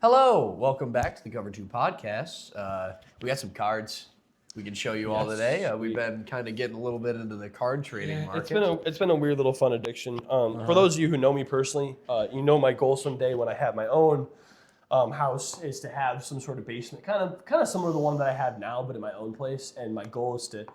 Hello, welcome back to the Cover 2 podcast. We got some cards we can show you all today. We've been kind of getting a little bit into the card trading market. It's been a weird little fun addiction. For those of you who know me personally, you know my goal someday when I have my own house is to have some sort of basement, kind of similar to the one that I have now, but in my own place. And my goal is to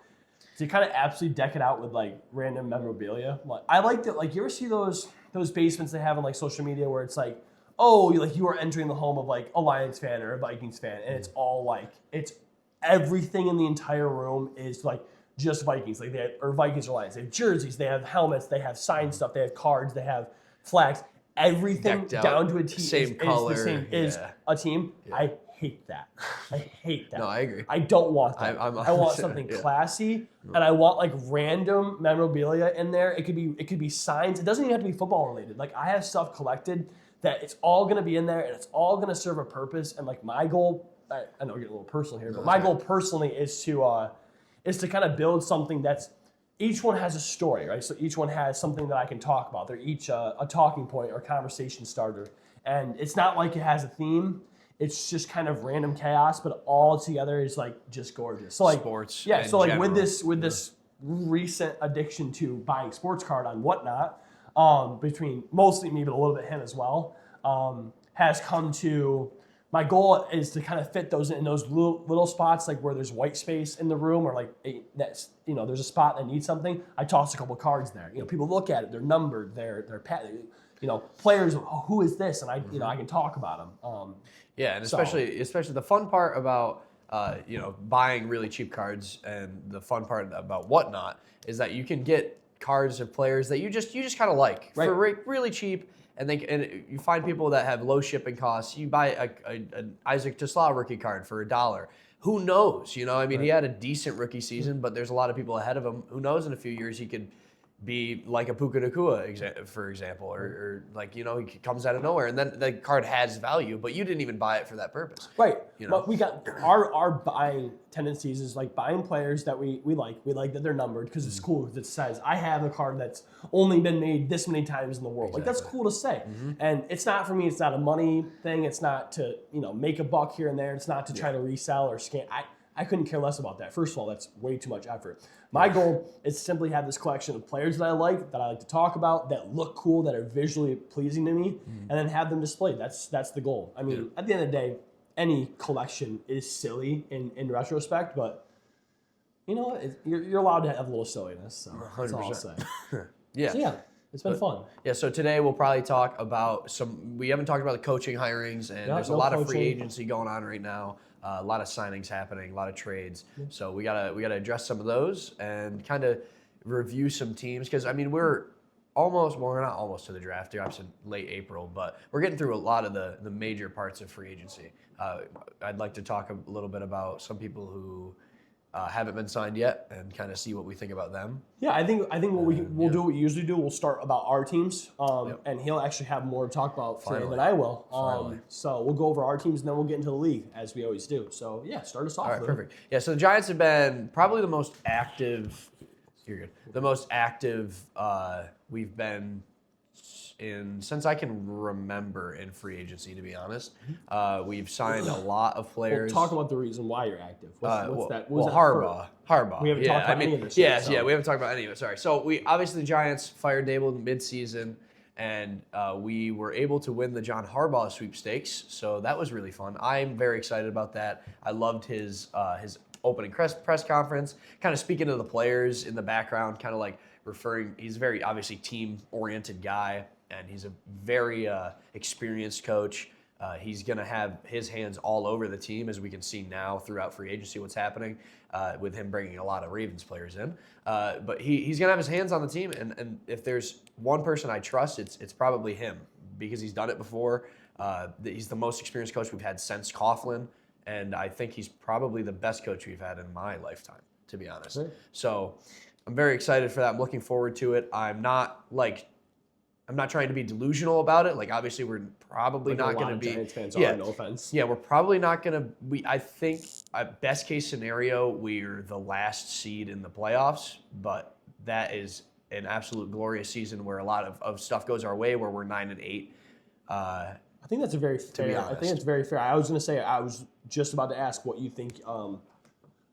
kind of absolutely deck it out with like random memorabilia. I like that. Like, you ever see those basements they have on like social media where it's like, oh, like you are entering the home of like a Lions fan or a Vikings fan, and it's all like it's everything in the entire room is like just Vikings, like or Vikings or Lions. They have jerseys, they have helmets, they have sign stuff, they have cards, they have flags. Everything down to a team same color, is a team. Yeah. I hate that. I hate that. No, I agree. I don't want that. I want something classy, and I want like random memorabilia in there. It could be signs. It doesn't even have to be football related. Like, I have stuff collected that it's all going to be in there and it's all going to serve a purpose. And like my goal, I know we're getting a little personal here, but my goal personally is to kind of build something that's, each one has a story, right? So each one has something that I can talk about. They're each a talking point or a conversation starter. And it's not like it has a theme. It's just kind of random chaos, but all together is like just gorgeous. So like sports. Yeah. So like general. with this recent addiction to buying sports card on Whatnot, between mostly me, but a little bit him as well, has come to, my goal is to kind of fit those in those little spots, like where there's white space in the room, or like there's a spot that needs something. I toss a couple cards there. People look at it, they're numbered, they're players. Oh, who is this? And I can talk about them. Yeah, and especially the fun part about buying really cheap cards, and the fun part about Whatnot is that you can get cards of players that you just kind of like for really cheap, and you find people that have low shipping costs. You buy an Isaac TeSlaa rookie card for $1. Who knows? He had a decent rookie season, but there's a lot of people ahead of him. Who knows? In a few years, he could be like a Puka Nacua, for example, or like, he comes out of nowhere, and then the card has value, but you didn't even buy it for that purpose. Right. But we got our buying tendencies is like buying players that we like. We like that they're numbered because it's cool, because it says, I have a card that's only been made this many times in the world. Exactly. Like, that's cool to say. Mm-hmm. And it's not, for me, it's not a money thing. It's not to, make a buck here and there. It's not to try to resell or scan. I couldn't care less about that. First of all, that's way too much effort. My goal is to simply have this collection of players that I like to talk about, that look cool, that are visually pleasing to me, and then have them displayed. That's the goal. I mean, at the end of the day, any collection is silly in retrospect, but you're allowed to have a little silliness. So 100%. That's all I'll say. Yeah. So yeah, it's been fun. Yeah, so today we'll probably talk about we haven't talked about the coaching hirings, and there's a lot of free agency going on right now. A lot of signings happening, a lot of trades. Yeah. So we gotta address some of those and kind of review some teams, because we're we're not almost to the draft. It's in late April, but we're getting through a lot of the major parts of free agency. I'd like to talk a little bit about some people who haven't been signed yet, and kind of see what we think about them. Yeah, I think what we'll do what we usually do. We'll start about our teams, and he'll actually have more to talk about today than I will. So we'll go over our teams, and then we'll get into the league, as we always do. So yeah, start us off. All right, perfect. Yeah, so the Giants have been probably the most active. You're good. The most active we've been since I can remember in free agency, to be honest. We've signed a lot of players. Well, talk about the reason why you're active. What's that? Harbaugh. We haven't talked about any of this. We haven't talked about any of it. Sorry. So we obviously, the Giants fired Dable in midseason, and we were able to win the John Harbaugh sweepstakes. So that was really fun. I'm very excited about that. I loved his opening press conference, kind of speaking to the players in the background, kind of like referring. He's a very obviously team-oriented guy, and he's a very experienced coach. He's going to have his hands all over the team, as we can see now throughout free agency what's happening with him bringing a lot of Ravens players in. But he's going to have his hands on the team, and if there's one person I trust, it's probably him, because he's done it before. He's the most experienced coach we've had since Coughlin, and I think he's probably the best coach we've had in my lifetime, to be honest. Right. So I'm very excited for that. I'm looking forward to it. I'm not trying to be delusional about it. Like, obviously, we're probably not going to be. Giants fans are, no offense. Yeah, we're probably not going to. I think, best case scenario, we're the last seed in the playoffs. But that is an absolute glorious season where a lot of stuff goes our way, where we're 9-8. I think that's a very fair. I think it's very fair. I was going to say, I was just about to ask what you think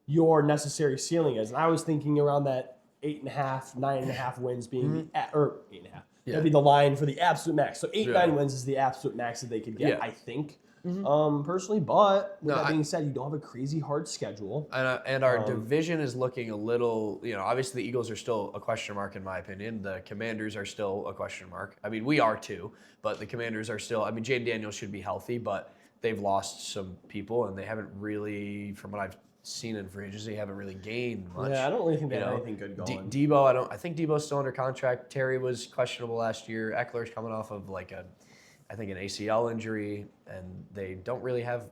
your necessary ceiling is, and I was thinking around that 8.5, 9.5 wins being or 8.5. Yeah. That'd be the line for the absolute max. So 8-9 wins is the absolute max that they could get. I think. Personally, but with that being said, you don't have a crazy hard schedule. And our division is looking a little, obviously the Eagles are still a question mark in my opinion. The Commanders are still a question mark. I mean, we are too, but the Commanders are still, Jayden Daniels should be healthy, but they've lost some people and they haven't really, from what I've seen in free agency, haven't really gained much. Yeah, I don't really think they have anything good going. Debo, I think Debo's still under contract. Terry was questionable last year. Eckler's coming off of I think an ACL injury, and they don't really have,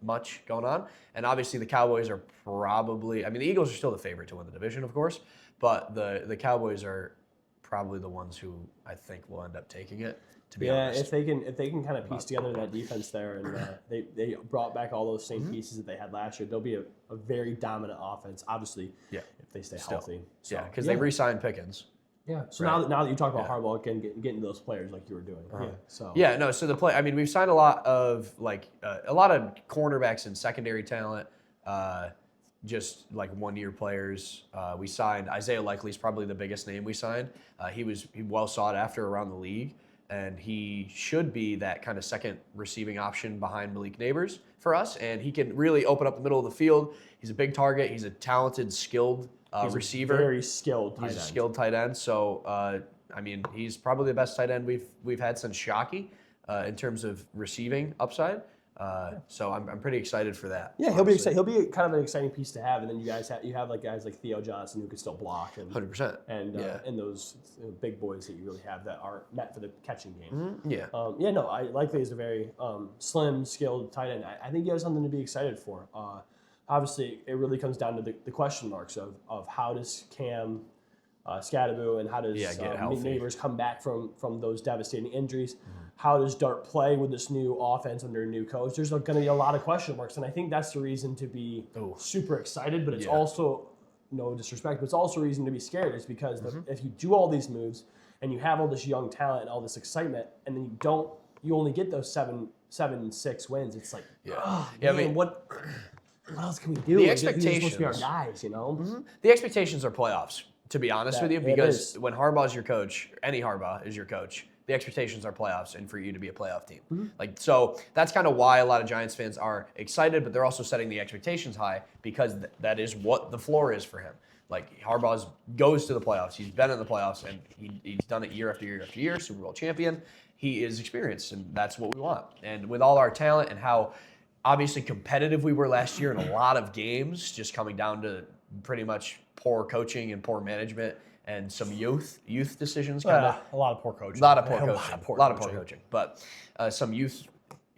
much going on. And obviously the Cowboys are probably, the Eagles are still the favorite to win the division, of course, but the Cowboys are probably the ones who I think will end up taking it, to be honest. If they can kind of piece together that defense there, and they brought back all those same pieces that they had last year, they'll be a very dominant offense, obviously, if they stay healthy. So, because they re-signed Pickens. Yeah. So now that you talk about Harbaugh, again, getting those players like you were doing. So we've signed a lot of cornerbacks and secondary talent, just like 1-year players. We signed Isaiah Likely's probably the biggest name we signed. He well sought after around the league, and he should be that kind of second receiving option behind Malik Neighbors for us, and he can really open up the middle of the field. He's a big target. He's a talented, skilled receiver. Very skilled tight end. He's a skilled tight end. So, he's probably the best tight end we've had since Shockey in terms of receiving upside. So I'm pretty excited for that. Yeah, he'll be excited. He'll be kind of an exciting piece to have. And then you have guys like Theo Johnson who can still block. 100%. And those big boys that you really have that are meant for the catching game. Mm-hmm. Likely is a very slim, skilled tight end. I think he has something to be excited for. Obviously, it really comes down to the question marks of how does Cam Scadaboo and how does Neighbors come back from those devastating injuries? Mm-hmm. How does Dart play with this new offense under a new coach? There's going to be a lot of question marks, and I think that's the reason to be super excited, but it's also, no disrespect, but it's also a reason to be scared is because if you do all these moves and you have all this young talent and all this excitement, and then you only get those 7-6 wins, it's like, what else can we do? The expectations. These are supposed to be our guys, Mm-hmm. The expectations are playoffs, to be honest with you, because when Harbaugh's your coach, any Harbaugh is your coach, the expectations are playoffs and for you to be a playoff team. Mm-hmm. So that's kind of why a lot of Giants fans are excited, but they're also setting the expectations high because that is what the floor is for him. Like Harbaugh goes to the playoffs. He's been in the playoffs, and he's done it year after year after year, Super Bowl champion. He is experienced, and that's what we want. And with all our talent and how obviously competitive we were last year in a lot of games, just coming down to pretty much poor coaching and poor management and some youth decisions. A lot of poor coaching. A lot of poor coaching. But some youth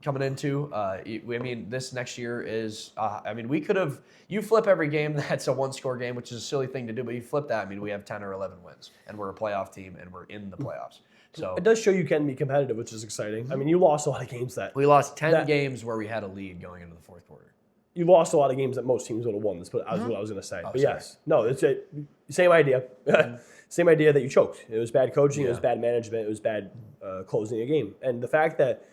coming into. This next year is. We could have. You flip every game that's a one-score game, which is a silly thing to do. But you flip that. We have 10 or 11 wins, and we're a playoff team, and we're in the playoffs. So it does show you can be competitive, which is exciting. You lost a lot of games we lost 10 games where we had a lead going into the fourth quarter. You lost a lot of games that most teams would have won. That's what I was going to say. But yes, no, it's same idea. Same idea that you choked. It was bad coaching. It was bad management. It was bad closing a game. And the fact that,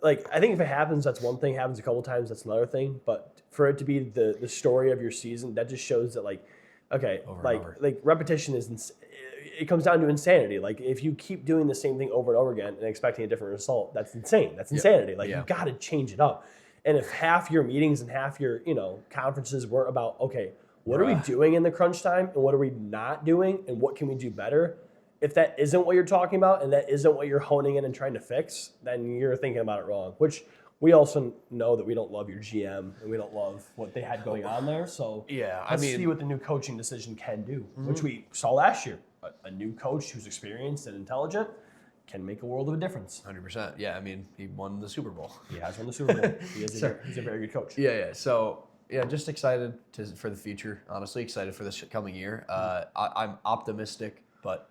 I think if it happens, that's one thing. Happens a couple times, that's another thing. But for it to be the story of your season, that just shows that repetition is. It comes down to insanity. If you keep doing the same thing over and over again and expecting a different result, that's insane. That's insanity. You got to change it up. And if half your meetings and half your conferences were about, okay, what are we doing in the crunch time and what are we not doing and what can we do better? If that isn't what you're talking about and that isn't what you're honing in and trying to fix, then you're thinking about it wrong. Which we also know that we don't love your GM and we don't love what they had going on there. So let's see what the new coaching decision can do, which we saw last year. A new coach who's experienced and intelligent can make a world of a difference. 100%. Yeah, he won the Super Bowl. He has won the Super Bowl. He's a very good coach. Yeah. So, just excited for the future, honestly. Excited for this coming year. I'm optimistic, but,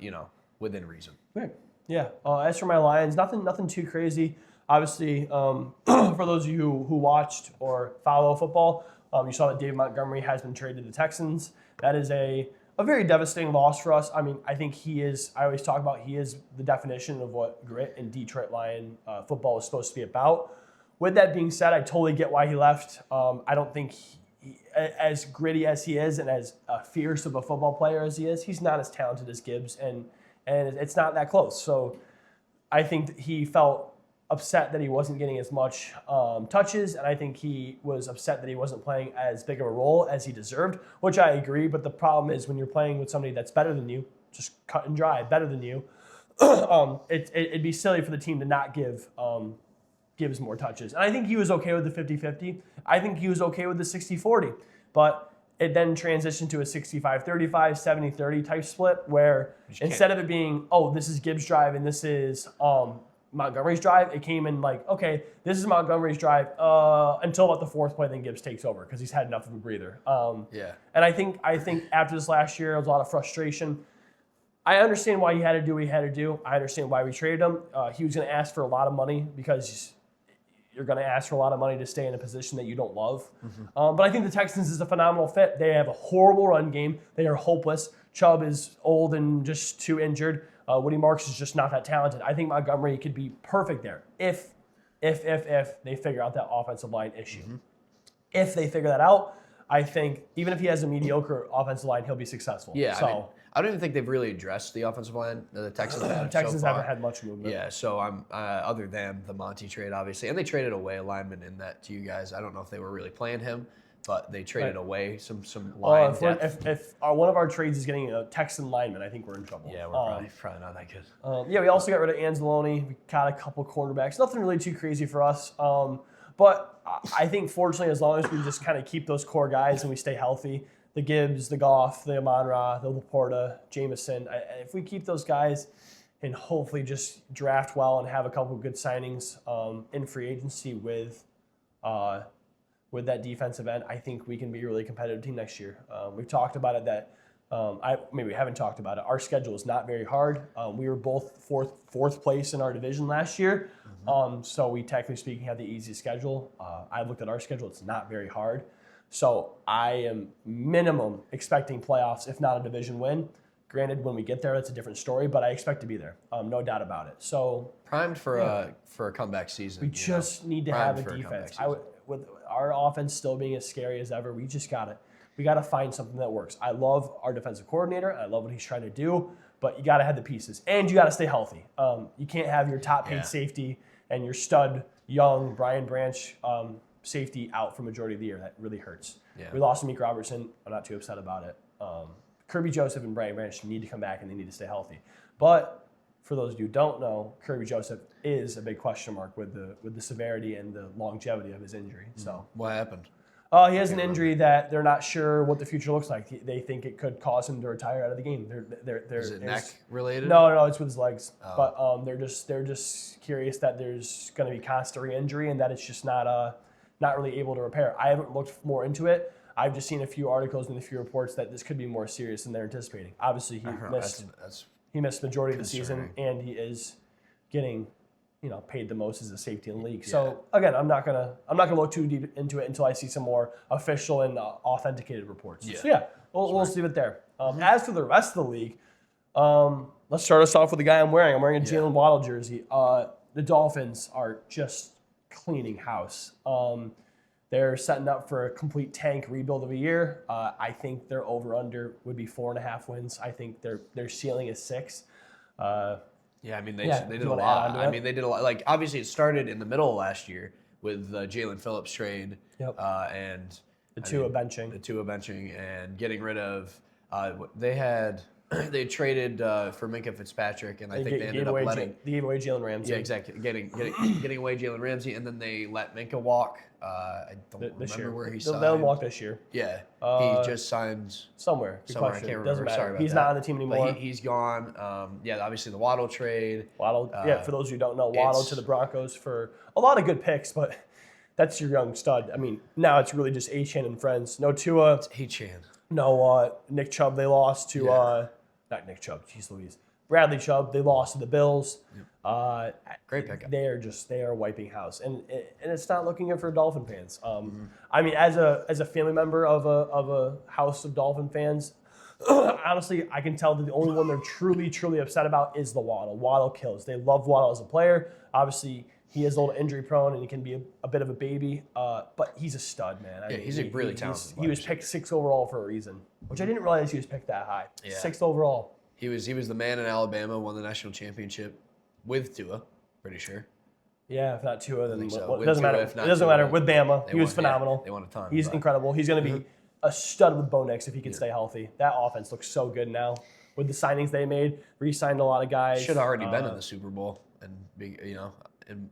within reason. Right. Yeah. As for my Lions, nothing too crazy. Obviously, for those of you who watched or follow football, you saw that David Montgomery has been traded to the Texans. That is a a very devastating loss for us. I mean, I think I always talk about he is the definition of what grit and Detroit Lion football is supposed to be about. With that being said, I totally get why he left. I don't think as gritty as he is and as fierce of a football player as he is, he's not as talented as Gibbs, and it's not that close. So I think that he felt upset that he wasn't getting as much touches, and I think he was upset that he wasn't playing as big of a role as he deserved, which I agree. But the problem is when you're playing with somebody that's better than you, just cut and dry, better than you, it'd be silly for the team to not give Gibbs more touches. And I think he was okay with the 50-50. I think he was okay with the 60-40. But it then transitioned to a 65-35, 70-30 type split where instead of it being, oh, this is Gibbs' drive and this is Montgomery's drive, it came in like, okay, this is Montgomery's drive until about the fourth play, then Gibbs takes over because he's had enough of a breather. And I think after this last year, there was a lot of frustration. I understand why he had to do what he had to do. I understand why we traded him. He was going to ask for a lot of money because you're going to ask for a lot of money to stay in a position that you don't love. But I think the Texans is a phenomenal fit. They have a horrible run game. They are hopeless. Chubb is old and just too injured. Woody Marks is just not that talented. I think Montgomery could be perfect there if they figure out that offensive line issue. If they figure that out, I think even if he has a mediocre offensive line, he'll be successful. Yeah, So I don't even think they've really addressed the offensive line. The Texans have Texans so far. haven't had much movement. Yeah, so I'm other than the Monty trade, obviously, and they traded away a lineman in that to you guys. I don't know if they were really playing him, but they traded away some line depth. If one of our trades is getting a Texan lineman, I think we're in trouble. Yeah, we're probably not that good. We also got rid of Anzalone. We got a couple cornerbacks. Nothing really too crazy for us. But I think, fortunately, as long as we just kind of keep those core guys and we stay healthy, the Gibbs, the Goff, the Amon-Ra, the Laporta, Jameson, if we keep those guys and hopefully just draft well and have a couple of good signings in free agency with that defensive end, I think we can be a really competitive team next year. We've talked about it that maybe we haven't talked about it. Our schedule is not very hard. We were both fourth place in our division last year, so we technically speaking have the easiest schedule. I looked at our schedule; it's not very hard. So I am minimum expecting playoffs, if not a division win. Granted, when we get there, that's a different story, but I expect to be there, no doubt about it. So primed for a comeback season. we just need to have a defense. With our offense still being as scary as ever, we got to find something that works. I love our defensive coordinator. I love what he's trying to do, but you got to have the pieces, and you got to stay healthy. You can't have your top paid safety and your stud young Brian Branch safety out for majority of the year. That really hurts. Yeah. We lost Meek Robertson. I'm not too upset about it. Kirby Joseph and Brian Branch need to come back, and they need to stay healthy. But for those of you who don't know, Kirby Joseph is a big question mark with the severity and the longevity of his injury. So What happened? he has an injury that they're not sure what the future looks like. They think it could cause him to retire out of the game. Is it neck related? No, it's with his legs. But they're just curious that there's going to be constant re-injury and that it's just not really able to repair. I haven't looked more into it. I've just seen a few articles and a few reports that this could be more serious than they're anticipating. Obviously, he missed the majority of the season, and he is getting, paid the most as a safety in the league. So again, I'm not gonna look too deep into it until I see some more official and authenticated reports. Yeah. So we'll leave it there. As for the rest of the league, let's start us off with the guy I'm wearing. I'm wearing a Jalen Waddle jersey. The Dolphins are just cleaning house. They're setting up for a complete tank rebuild of a year. I think their over/under would be 4.5 wins. I think their ceiling is 6. Yeah, I mean, they did a lot. I mean, they did a lot. Like, obviously, it started in the middle of last year with the Jalen Phillips trade and the Tua benching and getting rid of they traded for Minkah Fitzpatrick, and I think they ended up letting they gave away Jalen Ramsey. Yeah, exactly. Getting away Jalen Ramsey, and then they let Minkah walk. I don't remember where he signed. They'll walk this year. Yeah, he just signed somewhere. I can't remember. Doesn't matter. Sorry about He's that. not on the team anymore. But he's gone. Obviously the Waddle trade. Waddle. For those who don't know, Waddle to the Broncos for a lot of good picks, but that's your young stud. I mean, now it's really just Achane and friends. No Tua. It's Achane. No Nick Chubb. They lost to not Nick Chubb. Jeez Louise. Bradley Chubb. They lost to the Bills. Great pickup. They are wiping house, and it's not looking good for Dolphin fans. I mean, as a family member of a house of Dolphin fans, Honestly, I can tell that the only one they're truly, truly upset about is the Waddle. Waddle kills. They love Waddle as a player. Obviously, he is a little injury prone and he can be a bit of a baby, but he's a stud, man. I mean, he's a really talented He was picked 6th overall for a reason, which I didn't realize he was picked that high. 6th overall. He was the man in Alabama, won the national championship with Tua, pretty sure. Yeah, if not Tua, then so. it doesn't Tua, matter. if It not doesn't Tua, matter. With Bama, he was won, phenomenal. They won a ton. He's incredible. He's going to be a stud with Bo Nix if he can stay healthy. That offense looks so good now. With the signings they made, re-signed a lot of guys. Should have already been in the Super Bowl, and in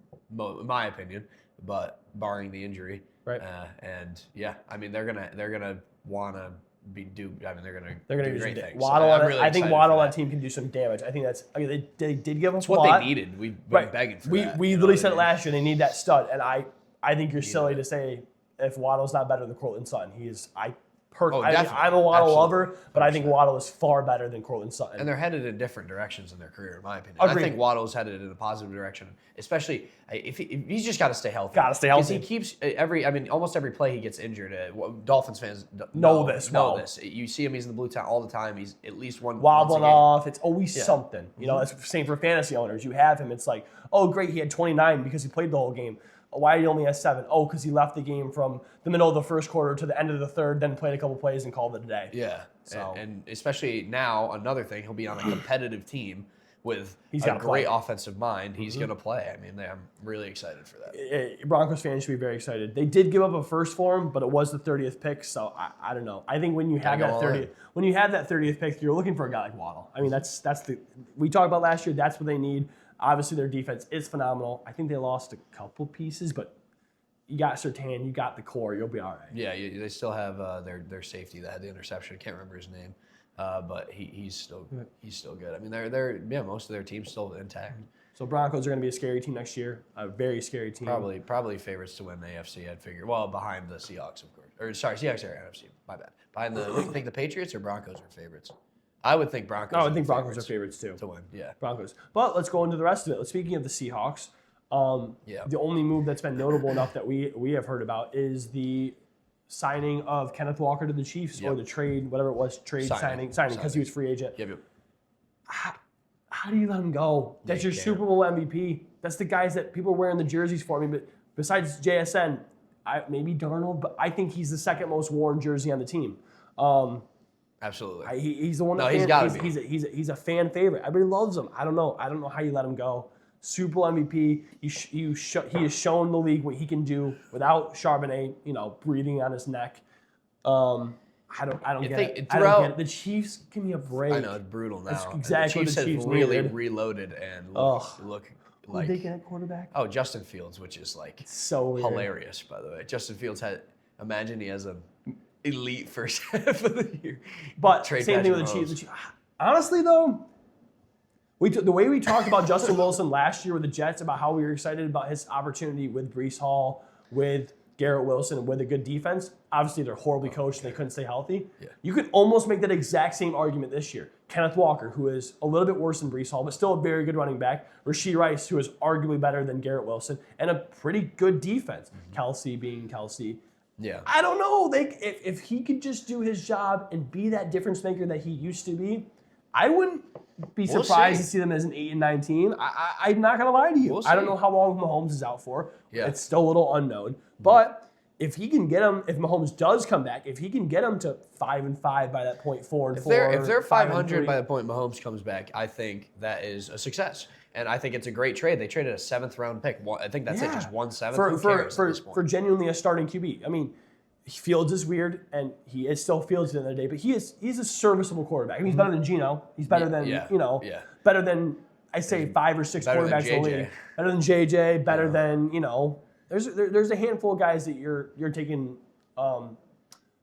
my opinion, but barring the injury, Right. And yeah, I mean they're gonna want to be duped. I mean they're gonna do use great some things. Waddle. I'm really I think excited Waddle for on that. that team can do some damage. I think that's. I mean, they did give him It's what they needed. We've been begging for that. We you know literally what said I it mean? last year. They need that stud, and I think you're silly to say if Waddle's not better than Cortland Sutton. Definitely. I'm a Waddle Absolutely. lover, but I think 100%. Waddle is far better than Cortland Sutton. And they're headed in different directions in their career, in my opinion. Agreed. I think Waddle's headed in a positive direction, especially if he's just got to stay healthy. Gotta stay healthy. Because he keeps almost every play he gets injured. Dolphins fans Know this well. this. You see him; he's in the blue town all the time. He's at least once Wobbling a game. off. It's always something. You know, it's the same for fantasy owners. You have him. It's like, oh, great, he had 29 because he played the whole game. Why did he only have 7? Oh, because he left the game from the middle of the first quarter to the end of the third, then played a couple plays and called it a day. Yeah. So- And especially now, another thing, he'll be on a competitive team with He's a gotta great play. offensive mind. He's going to play. I mean, I'm really excited for that. Broncos fans should be very excited. They did give up a first for him, but it was the 30th pick, so I don't know. I think when you have Gotta that go all 30th, when you have that 30th pick, you're looking for a guy like Waddle. I mean, that's the we talked about last year. That's what they need. Obviously, their defense is phenomenal. I think they lost a couple pieces, but you got Surtain, you got the core, you'll be all right. Yeah, they still have their safety that had the interception. I can't remember his name, but he's still good. I mean, they're most of their team's still intact. So Broncos are going to be a scary team next year, a very scary team. Probably favorites to win the AFC. I'd figure. Well, behind the Seahawks, of course. Or sorry, Seahawks are NFC. My bad. Behind the, you think the Patriots or Broncos are favorites? I would think Broncos. I would think Broncos are favorites too. to win. Yeah. Broncos. But let's go into the rest of it. Speaking of the Seahawks, the only move that's been notable enough that we have heard about is the signing of Kenneth Walker to the Chiefs, or the trade, whatever it was, signing because he was free agent. Yep. How do you let him go? That's your Super Bowl MVP. That's the guys that people are wearing the jerseys for. I mean, but besides JSN, maybe Darnold, but I think he's the second most worn jersey on the team. Absolutely. He's the one. No, that he's got to be. He's a fan favorite. Everybody loves him. I don't know how you let him go. Super Bowl MVP. He has shown the league what he can do without Charbonnet, breathing on his neck. I don't get it. I don't get it. The Chiefs, give me a break. I know it's brutal now. That's exactly the Chiefs what the have Chiefs really needed. reloaded and look Who like they get at quarterback? oh Justin Fields, which is like So weird. hilarious by the way. Justin Fields imagine he has an elite first half of the year. But Trade same thing with Patrick the Chiefs. Honestly, though, the way we talked about Justin Wilson last year with the Jets, about how we were excited about his opportunity with Breece Hall, with Garrett Wilson, and with a good defense. Obviously, they're horribly coached and they couldn't stay healthy. Yeah. You could almost make that exact same argument this year. Kenneth Walker, who is a little bit worse than Breece Hall, but still a very good running back. Rashee Rice, who is arguably better than Garrett Wilson, and a pretty good defense. Kelsey being Kelsey. Yeah. I don't know. If he could just do his job and be that difference maker that he used to be, I wouldn't be We'll surprised see. to see them as an 8 and 9 team. I'm not gonna lie to you. We'll I don't see. know how long Mahomes is out for. Yeah. It's still a little unknown. But if he can get him, if Mahomes does come back, if he can get him to 5-5 by that point, 4-4. If they're 500 5-3, by the point Mahomes comes back, I think that is a success. And I think it's a great trade. They traded a 7th round pick. I think that's it, just 1/7. Who cares at this point? for genuinely a starting QB. I mean, Fields is weird, and he is still Fields at the end of the day, but he's a serviceable quarterback. I mean, he's better than Geno. He's better than better than I say 5 or 6 better than quarterbacks in the JJ. league. Better than JJ. Better than There's a handful of guys that you're taking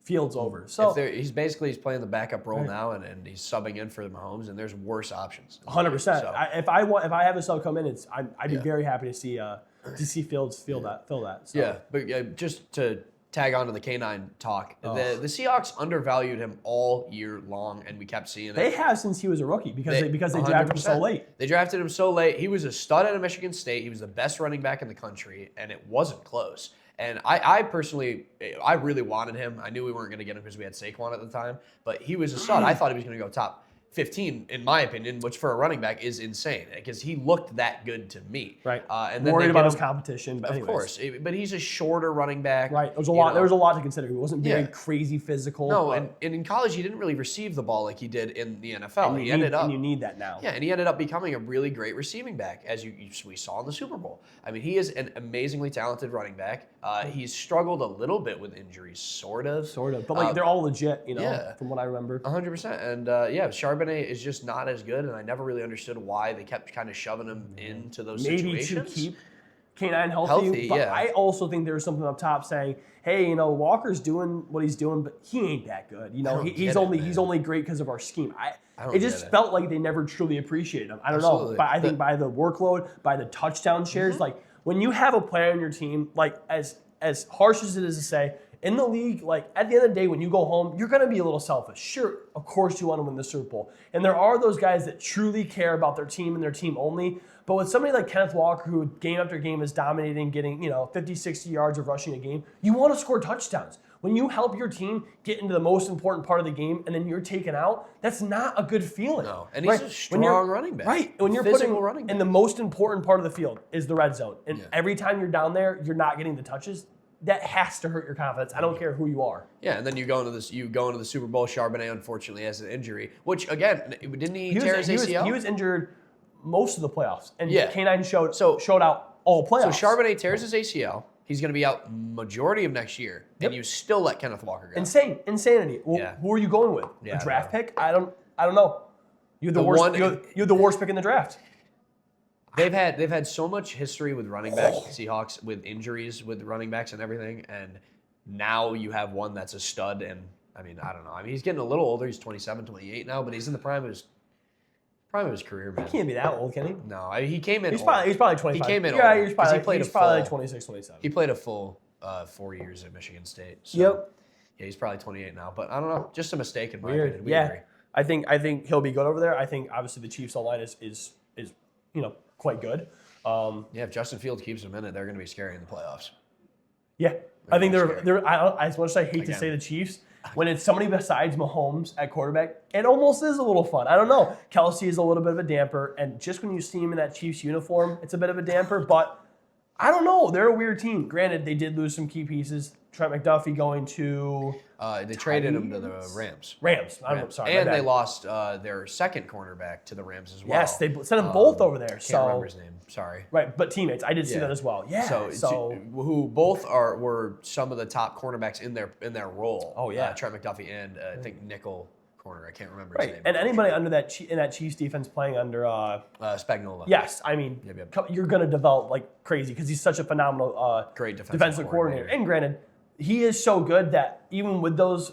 Fields over. So He's playing the backup role now, and he's subbing in for the Mahomes, and there's worse options. 100%. So, If I have a sub come in, I'd be very happy to see Fields fill that. So. yeah, but just to tag on to the K9 talk, the Seahawks undervalued him all year long, and we kept seeing it. They have since he was a rookie because they drafted him so 100%. late. They drafted him so late. He was a stud out of Michigan State. He was the best running back in the country, and it wasn't close. And I personally, I really wanted him. I knew we weren't going to get him because we had Saquon at the time, but he was a stud. I thought he was going to go top 15, in my opinion, which for a running back is insane because he looked that good to me. Right. And then Worried they about get his him- competition, but Of anyways. course, but he's a shorter running back. Right. There was a you lot. know. There was a lot to consider. He wasn't very Yeah. crazy physical. No, but- and in college he didn't really receive the ball like he did in the NFL. and He ended up and you need that now. yeah, and he ended up becoming a really great receiving back, as we saw in the Super Bowl. I mean, he is an amazingly talented running back. He's struggled a little bit with injuries, sort of. Sort of, but like they're all legit, yeah. from what I remember. 100%. And yeah, Charbonnet is just not as good, and I never really understood why they kept kind of shoving him into those Maybe situations. to keep K9 healthy, Healthy, but yeah. I also think there's something up top saying, hey, Walker's doing what he's doing, but he ain't that good. don't He's get it, only man. he's only great because of our scheme. don't It just get it. felt like they never truly appreciated him. I don't know, Absolutely. but I think by the workload, by the touchdown shares, Mm-hmm. like when you have a player on your team, like as harsh as it is to say, in the league, like at the end of the day, when you go home, you're going to be a little selfish. Sure, of course you want to win the Super Bowl. And there are those guys that truly care about their team and their team only. But with somebody like Kenneth Walker, who game after game is dominating, getting 50, 60 yards of rushing a game, you want to score touchdowns. When you help your team get into the most important part of the game and then you're taken out, that's not a good feeling. No, and he's a When strong you're- running back. Right. When you're Physical putting running back. in the most important part of the field is the red zone. And Yeah. every time you're down there, you're not getting the touches. That has to hurt your confidence. I don't care who you are. Yeah, and then you go into the Super Bowl. Charbonnet unfortunately has an injury, which again, didn't he tear his ACL? He was injured most of the playoffs, and Yeah. K9 showed So- out all playoffs. So Charbonnet tears his ACL. He's going to be out majority of next year, and you still let Kenneth Walker go. Insanity. Well, Yeah. who are you going with? Yeah, a draft I pick? I don't know. You're the worst. You're the worst pick in the draft. They've had so much history with running backs, Seahawks, with injuries with running backs and everything, and now you have one that's a stud. And I mean, I don't know. I mean, he's getting a little older. He's 27, 28 now, but he's in the prime of his career, man. Can't be that old, can he? No, he came in. He's old. probably 25. He came in Yeah, old, he's 'cause probably he played like a full- 26, 27. He played a full 4 years at Michigan State. So, Yep. Yeah, he's probably 28 now, but I don't know. Just a mistake in my Weird. opinion. We Yeah. agree. I think he'll be good over there. I think obviously the Chiefs O-line is quite good. Yeah, if Justin Fields keeps him in it, they're going to be scary in the playoffs. Yeah, I think scary. they're. As much as I hate to Again. say the Chiefs, when it's somebody besides Mahomes at quarterback, it almost is a little fun. I don't know. Kelsey is a little bit of a damper, and just when you see him in that Chiefs uniform, it's a bit of a damper. But I don't know. They're a weird team. Granted, they did lose some key pieces. Trent McDuffie going to They traded him to the Rams. Rams. I'm sorry, my And they bad. lost their second cornerback to the Rams as well. Yes, they sent them both over there. Can't So remember his name. Sorry. right, but teammates. I did see Yeah. that as well. Yeah. So who both were some of the top cornerbacks in their role. Oh, yeah. Trent McDuffie and I think nickel corner. I can't remember his right, name. and anybody under in that Chiefs defense playing under. Spagnuolo. Yes, I mean, Yep. you're going to develop like crazy because he's such a phenomenal Great defensive coordinator. And granted, he is so good that even with those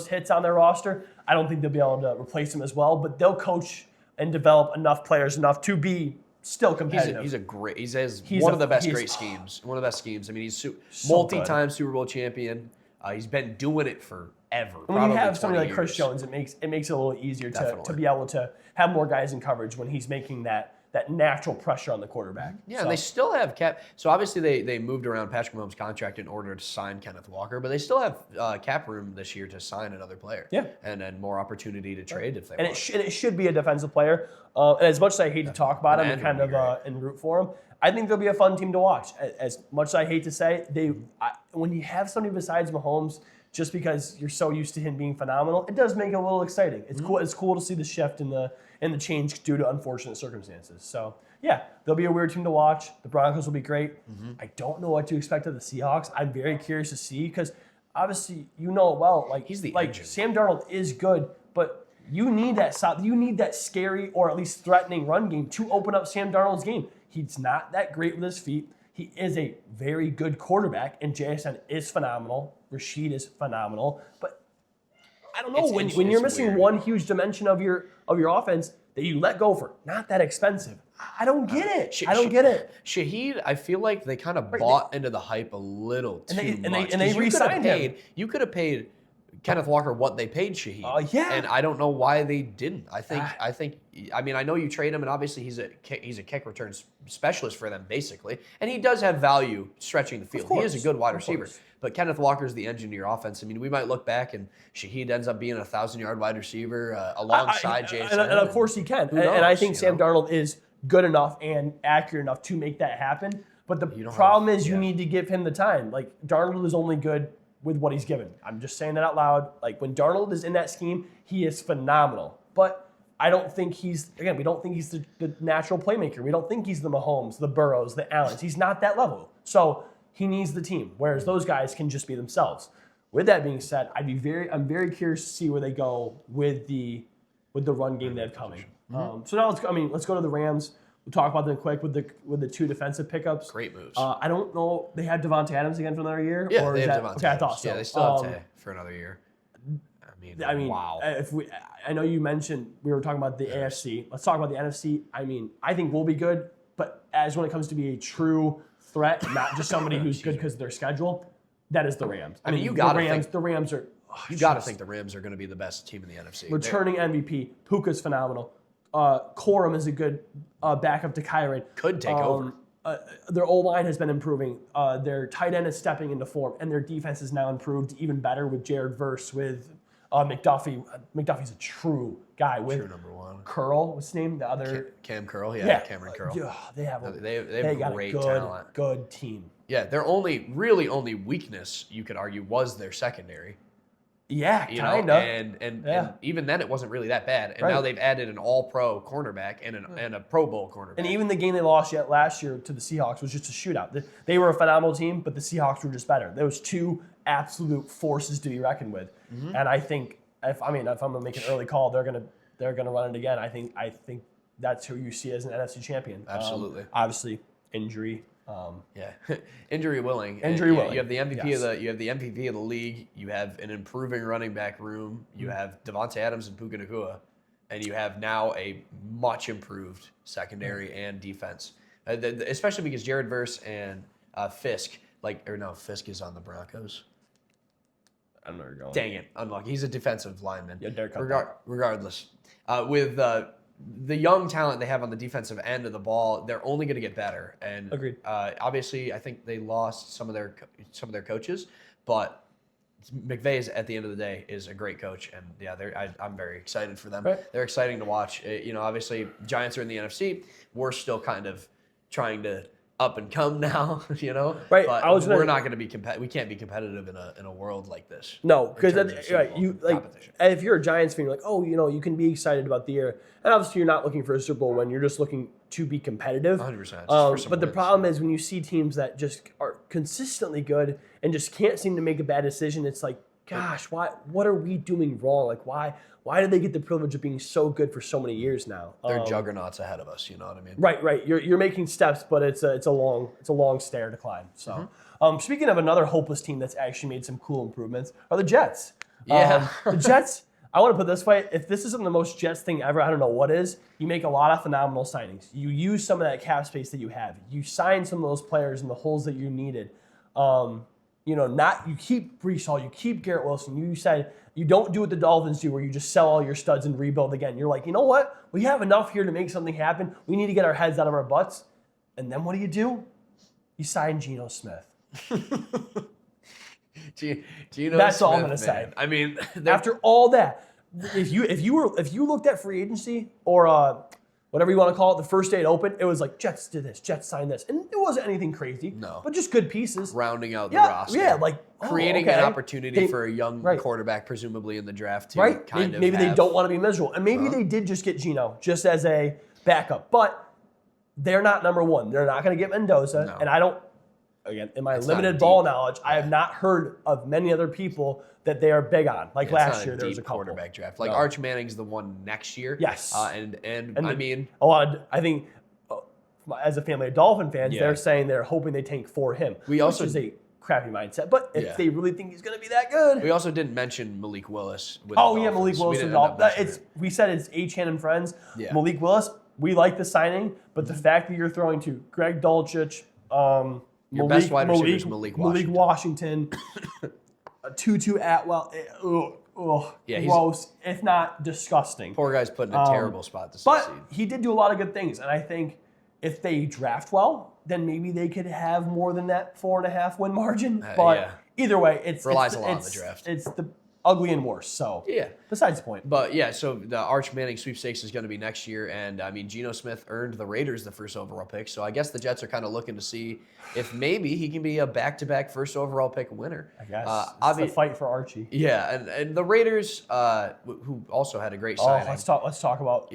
hits on their roster, I don't think they'll be able to replace him as well. But they'll coach and develop enough players enough to be still competitive. He's a great. He has He's one a- of the best he's- great schemes. One of the best schemes. I mean, he's So multi-time Super Bowl champion. He's been doing it forever. And when you probably have somebody 20 like Chris years. Jones, it makes it a little easier to Definitely. be able to have more guys in coverage when he's making that natural pressure on the quarterback. Yeah, So- and they still have cap. So obviously they moved around Patrick Mahomes' contract in order to sign Kenneth Walker, but they still have cap room this year to sign another player. Yeah. and more opportunity to trade if they and want. it should be a defensive player. And as much as I hate to talk about An him end and kind would be of and root for him, I think they'll be a fun team to watch. As much as I hate to say, when you have somebody besides Mahomes, just because you're so used to him being phenomenal, it does make it a little exciting. It's cool. It's cool to see the shift in the change due to unfortunate circumstances. So yeah, they'll be a weird team to watch. The Broncos will be great. I don't know what to expect of the Seahawks. I'm very curious to see because obviously you know it well. Like He's the like engine. Sam Darnold is good, but you need that scary or at least threatening run game to open up Sam Darnold's game. He's not that great with his feet. He is a very good quarterback, and JSN is phenomenal. Rashid is phenomenal, but I don't know when you're it's missing weird. one huge dimension of your offense that you let go for not that expensive. I don't get it. I don't get it. Shaheed, I feel like they kind of bought into the hype a little too And they- much. and they 'Cause you could have re-signed him. You could have paid Kenneth Walker what they paid Shaheed. Yeah. And I don't know why they didn't. I mean, I know you trade him, and obviously he's a kick return specialist for them, basically. And he does have value stretching the field. He is a good wide receiver. But Kenneth Walker's the engine of your offense. I mean, we might look back and Shaheed ends up being a 1,000-yard wide receiver alongside Jason. And of course he can. Knows, and I think Sam Darnold is good enough and accurate enough to make that happen. But the problem is you need to give him the time. Like, Darnold is only good with what he's given. I'm just saying that out loud. Like, when Darnold is in that scheme, he is phenomenal. But I don't think we don't think he's the natural playmaker. We don't think he's the Mahomes, the Burrows, the Allens. He's not that level. So he needs the team, whereas those guys can just be themselves. With that being said, I'm very curious to see where they go with the run game they have coming. So now let's go to the Rams. We'll talk about them quick with the two defensive pickups. Great moves. I don't know. They have Devontae Adams again for another year. Yeah, or they is have that, Devontae okay, I Adams. thought so. Yeah, they still have Tay for another year. I mean, wow. I know you mentioned we were talking about the AFC. Let's talk about the NFC. I mean, I think we'll be good, but as when it comes to be a true threat, not just somebody who's good because of their schedule, that is the Rams. I mean, you got to think the Rams are. You got to think the Rams are going to be the best team in the NFC. Returning MVP, Puka's phenomenal. Corum is a good backup to Kyren. Could take over. Their O-line has been improving. Their tight end is stepping into form, and their defense is now improved even better with Jared Verse, with McDuffie. McDuffie's a true guy. With true number one. Curl, what's his name? The other Cam Curl. Yeah, Cameron Curl. They have got great a talent. Good team. Yeah, their only weakness, you could argue, was their secondary. Yeah, kind of. And even then, it wasn't really that bad. And now they've added an all-pro cornerback and a Pro Bowl cornerback. And even the game they lost last year to the Seahawks was just a shootout. They were a phenomenal team, but the Seahawks were just better. There was two absolute forces to be reckoned with. Mm-hmm. And I think if I'm gonna make an early call, they're gonna run it again. I think that's who you see as an NFC champion. Absolutely. Obviously, injury. Injury willing. Willing. You have the MVP of the league. You have an improving running back room. You have Devontae Adams and Puka Nacua, and you have now a much improved secondary and defense. Especially because Jared Verse and Fisk, Fisk is on the Broncos. I don't know where you're going. Dang it, unlucky. He's a defensive lineman. Yeah, Derek. Regardless, with the young talent they have on the defensive end of the ball, they're only going to get better. And agreed. Obviously, I think they lost some of their coaches, but McVay at the end of the day is a great coach, and I'm very excited for them. Right. They're exciting to watch. Obviously, Giants are in the NFC. We're still kind of trying to up and come now, Right. But we're not going to be we can't be competitive in a world like this. No, because if you're a Giants fan, you're like, you can be excited about the year, and obviously you're not looking for a Super Bowl win. You're just looking to be competitive. 100%. But the problem is when you see teams that just are consistently good and just can't seem to make a bad decision, it's like, gosh, what are we doing wrong? Like, why did they get the privilege of being so good for so many years now? They're juggernauts ahead of us. You know what I mean? Right. You're making steps, but it's a long stair to climb. So, speaking of another hopeless team that's actually made some cool improvements, are the Jets. Yeah, the Jets. I want to put it this way: if this isn't the most Jets thing ever, I don't know what is. You make a lot of phenomenal signings. You use some of that cap space that you have. You sign some of those players in the holes that you needed. You keep Breece Hall, you keep Garrett Wilson. You said you don't do what the Dolphins do, where you just sell all your studs and rebuild again. You're like, you know what? We have enough here to make something happen. We need to get our heads out of our butts. And then what do? You sign Geno Smith. Geno That's Smith, all I'm gonna say. I mean, after all that, if you looked at free agency or whatever you want to call it, the first day it opened, it was like Jets did this, Jets signed this, and it wasn't anything crazy. No, but just good pieces, rounding out the roster. Yeah, like creating an opportunity for a young quarterback, presumably in the draft, to maybe they don't want to be miserable, and maybe they did just get Geno just as a backup, but they're not number one. They're not going to get Mendoza, and I don't. Again, in my limited ball knowledge, I have not heard of many other people that they are big on. Like last year, there was a couple. Quarterback draft. Like Arch Manning's the one next year. Yes. And I mean, a lot. I think as a family of Dolphin fans, they're saying they're hoping they tank for him. Which is a crappy mindset. But if they really think he's going to be that good, we also didn't mention Malik Willis. Malik Willis. We said it's Achane and friends. Yeah. Malik Willis. We like the signing, but the fact that you're throwing to Greg Dulcich. Your best wide receiver is Malik Washington. Tutu Atwell, Yeah, gross, if not disgusting. Poor guy's put in a terrible spot to But succeed. he did do a lot of good things, and I think if they draft well, then maybe they could have more than that 4.5 win margin. But yeah. either way, it's Relies it's, a lot on it's, the draft. It's the ugly and worse. So Yeah. besides the point. But yeah, so the Arch Manning sweepstakes is going to be next year, and I mean Geno Smith earned the Raiders the first overall pick, so I guess the Jets are kind of looking to see if maybe he can be a back-to-back first overall pick winner. I guess it's a fight for Archie. Yeah, and the Raiders, who also had a great Oh, signing. let's talk about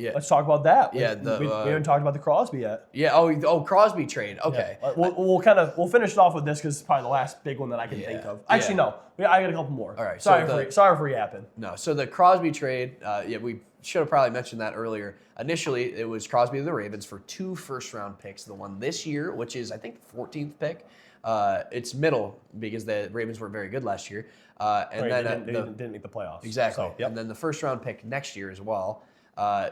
that. Yeah, we haven't talked about the Crosby yet. Yeah. Oh, Crosby trade. Okay. Yeah. We'll finish it off with this because it's probably the last big one that I can think of. Actually, no, I got a couple more. All right, Sorry for yapping. No. So the Crosby trade. We should have probably mentioned that earlier. Initially, it was Crosby to the Ravens for 2 first-round picks. The one this year, which is I think the 14th pick. It's middle because the Ravens weren't very good last year. And then they didn't make the playoffs. Exactly. So, yep. And then the first-round pick next year as well,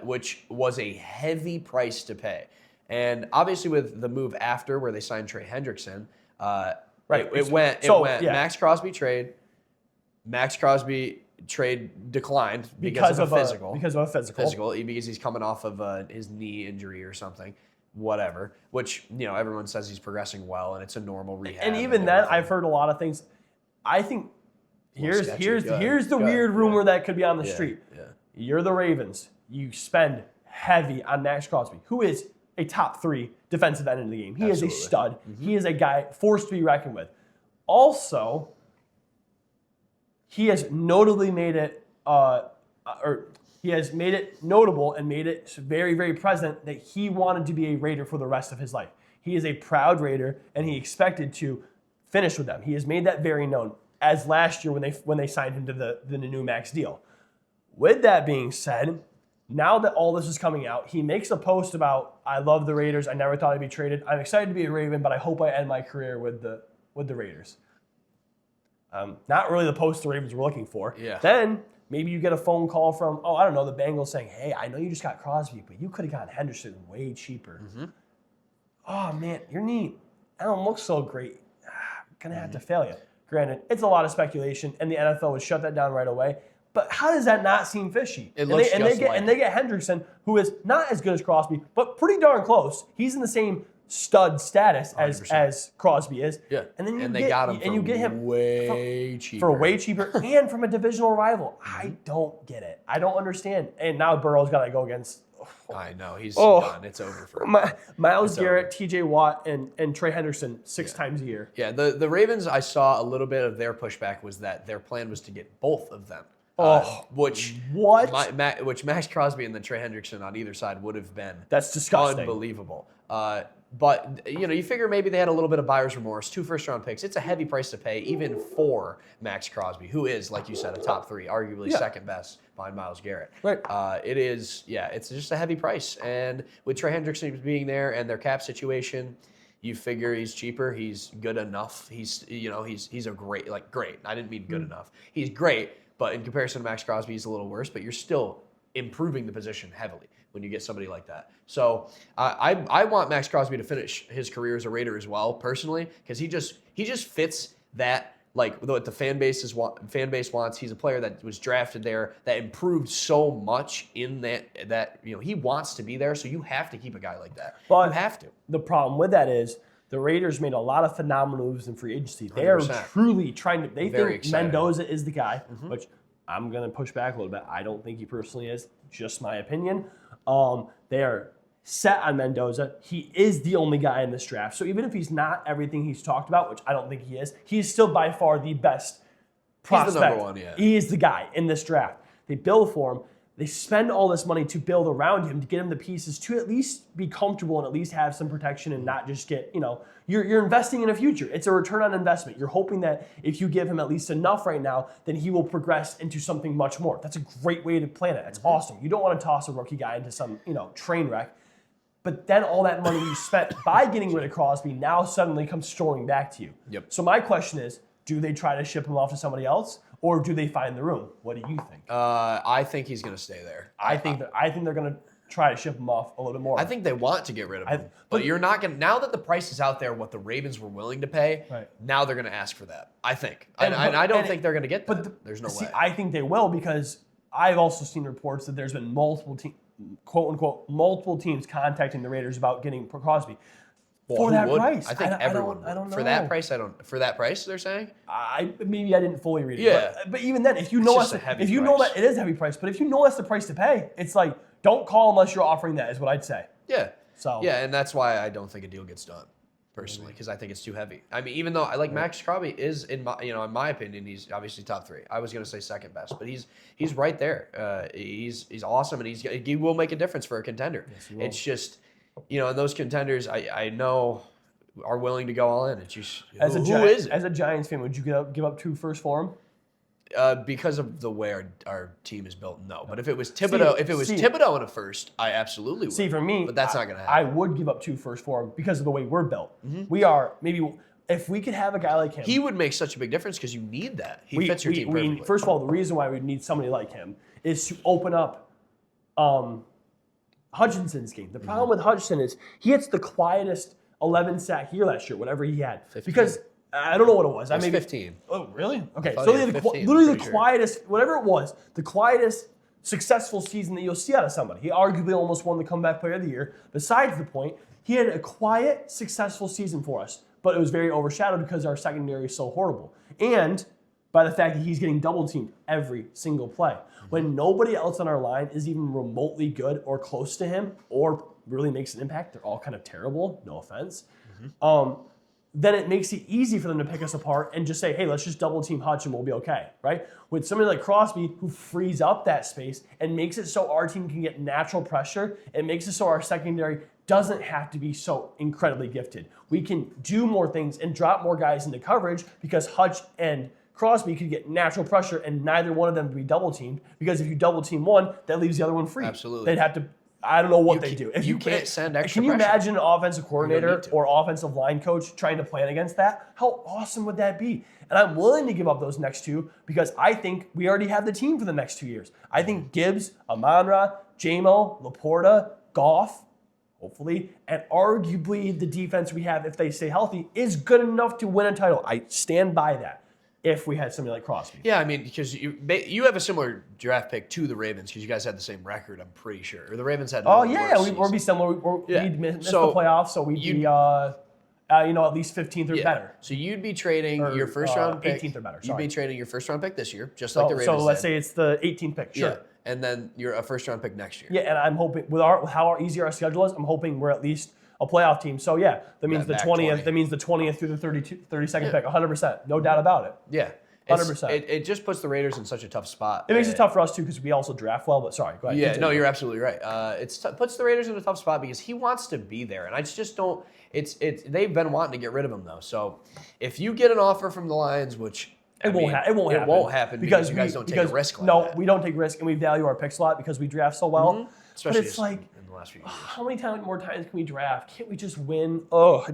which was a heavy price to pay. And obviously with the move after where they signed Trey Hendrickson, it went Max Crosby trade. Max Crosby trade declined because of a physical. Because he's coming off of his knee injury or something, whatever. Which everyone says he's progressing well and it's a normal rehab. And even then, I've heard a lot of things. I think here's the weird rumor that could be on the street. Yeah. You're the Ravens. You spend heavy on Max Crosby, who is a top 3 defensive end in the game. He is a stud. Mm-hmm. He is a guy forced to be reckoned with. Also, he has notably made it, he has made it notable and made it very, very present that he wanted to be a Raider for the rest of his life. He is a proud Raider, and he expected to finish with them. He has made that very known, as last year when they signed him to the new max deal. With that being said, now that all this is coming out, he makes a post about, I love the Raiders. I never thought I'd be traded. I'm excited to be a Raven, but I hope I end my career with the Raiders. Not really the post the Ravens were looking for. Yeah. Then maybe you get a phone call from, the Bengals saying, hey, I know you just got Crosby, but you could have gotten Henderson way cheaper. Mm-hmm. Oh, man, your knee, I don't look so great. Going to have to fail you. Granted, it's a lot of speculation, and the NFL would shut that down right away. But how does that not seem fishy? It looks and they get Hendrickson, who is not as good as Crosby, but pretty darn close. He's in the same stud status as Crosby is. Yeah. And then they got him you get him way cheaper. For way cheaper and from a divisional rival. I don't get it. I don't understand. And now Burrow's got to go against. I know he's done. It's over for him. Myles Garrett, T.J. Watt, and Trey Hendrickson 6 times a year. Yeah. The Ravens, I saw a little bit of their pushback was that their plan was to get both of them. Which Max Crosby and then Trey Hendrickson on either side would have been. That's disgusting. Unbelievable. But you figure maybe they had a little bit of buyer's remorse. 2 first-round picks. It's a heavy price to pay, even for Max Crosby, who is, like you said, a top 3, arguably second best behind Myles Garrett. Right. It is. Yeah. It's just a heavy price, and with Trey Hendrickson being there and their cap situation, you figure he's cheaper. He's good enough. He's a great. I didn't mean good enough. He's great. But in comparison to Max Crosby, he's a little worse. But you're still improving the position heavily when you get somebody like that. So I want Max Crosby to finish his career as a Raider as well, personally, because he just fits that what the fan base wants. He's a player that was drafted there that improved so much in that he wants to be there. So you have to keep a guy like that. But you have to. The problem with that is the Raiders made a lot of phenomenal moves in free agency. They are truly trying to. They think excited. Mendoza is the guy, which I'm going to push back a little bit. I don't think he personally is. Just my opinion. They are set on Mendoza. He is the only guy in this draft. So even if he's not everything he's talked about, which I don't think he is, he's still by far the best prospect. He's the number one, yeah. He is the guy in this draft. They build for him. They spend all this money to build around him to get him the pieces to at least be comfortable and at least have some protection and not just get, you're investing in a future. It's a return on investment. You're hoping that if you give him at least enough right now, then he will progress into something much more. That's a great way to plan it. That's awesome. You don't want to toss a rookie guy into some, train wreck. But then all that money you spent by getting rid of Crosby now suddenly comes storming back to you. Yep. So my question is, do they try to ship him off to somebody else? Or do they find the room? What do you think? I think he's going to stay there. I think they're going to. try to ship him off a little bit more. I think they want to get rid of him, but you're not going to, now that the price is out there, what the Ravens were willing to pay, Right. now they're going to ask for that, I think. And I don't think they're going to get that. But There's no see, way. I think they will, because I've also seen reports that there's been multiple quote unquote multiple teams contacting the Raiders about getting Crosby. Well, For who that would? price. I think everyone would. I don't know. For that price, for that price, they're saying? Maybe I didn't fully read it. Yeah. But even then, if you know just a heavy if you know price. that it is a heavy price, but if you know that's the price to pay, it's like, don't call unless you're offering that, is what I'd say. Yeah. So Yeah, and that's why I don't think a deal gets done, personally, because I think it's too heavy. I mean, even though I like Max Crosby is in my opinion, he's obviously top 3. I was gonna say second best, but he's right there. He's awesome, and he will make a difference for a contender. Yes, he will. It's just, and those contenders I know are willing to go all in. It's just As who is it? As a Giants fan, would you give up 2 firsts for him? Because of the way our team is built, no. But if it was Thibodeau, Thibodeau in a first, I absolutely would. See, for me, but that's not going to I happen. would give up 2 firsts for him because of the way we're built. Mm-hmm. We are if we could have a guy like him. He would make such a big difference because you need that. He fits your team perfectly. First of all, the reason why we need somebody like him is to open up Hutchinson's game. The problem with Hutchinson is he hits the quietest 11 sack year last year, whatever he had. 15. Because I don't know what it was. It was 15. Oh, really? Okay, thought so he they had had 15, literally the pretty sure. quietest, whatever it was, the quietest successful season that you'll see out of somebody. He arguably almost won the comeback player of the year. Besides the point, he had a quiet, successful season for us, but it was very overshadowed because our secondary is so horrible. And by the fact that he's getting double teamed every single play. When nobody else on our line is even remotely good or close to him or really makes an impact, they're all kind of terrible, no offense. Then it makes it easy for them to pick us apart and just say, hey, let's just double team Hutch and we'll be okay, right? With somebody like Crosby who frees up that space and makes it so our team can get natural pressure, it makes it so our secondary doesn't have to be so incredibly gifted. We can do more things and drop more guys into coverage because Hutch and Crosby could get natural pressure and neither one of them would be double teamed, because if you double team one, that leaves the other one free. Absolutely. They'd have to, I don't know what they do. If you can't send extra Can you pressure. imagine an offensive coordinator need to. or offensive line coach trying to plan against that? How awesome would that be? And I'm willing to give up those next 2 because I think we already have the team for the next 2 years. I think Gibbs, Amon-Ra, J-Mo, Laporta, Goff, hopefully, and arguably the defense we have, if they stay healthy, is good enough to win a title. I stand by that if we had somebody like Crosby. Yeah, I mean, because you have a similar draft pick to the Ravens because you guys had the same record, I'm pretty sure. Or the Ravens had. Oh, yeah, we'd be similar. Yeah. We'd miss So the playoffs, so we'd be, at least 15th or better. So you'd be trading Or, your first round pick. 18th or better, You'd sorry. be trading your first round pick this year, just like the Ravens. So let's did. say it's the 18th pick, sure. Yeah, and then you're a first round pick next year. Yeah, and I'm hoping with how easy our schedule is, I'm hoping we're at least a playoff team. So yeah, that means the back 20th. 20. That means the 20th through the 32nd pick, 100%, no doubt about it. Yeah. 100%. It just puts the Raiders in such a tough spot. It makes it tough for us too because we also draft well. But sorry, go ahead. Yeah, continue. no, you're absolutely right. Puts the Raiders in a tough spot because he wants to be there, and I just don't. It's they've been wanting to get rid of him though. So if you get an offer from the Lions, which It won't happen because you guys don't take a risk like no, that. we don't take risk, and we value our picks a lot because we draft so well. Especially but it's like, in the last few years. how many more times can we draft? Can't we just win? Oh,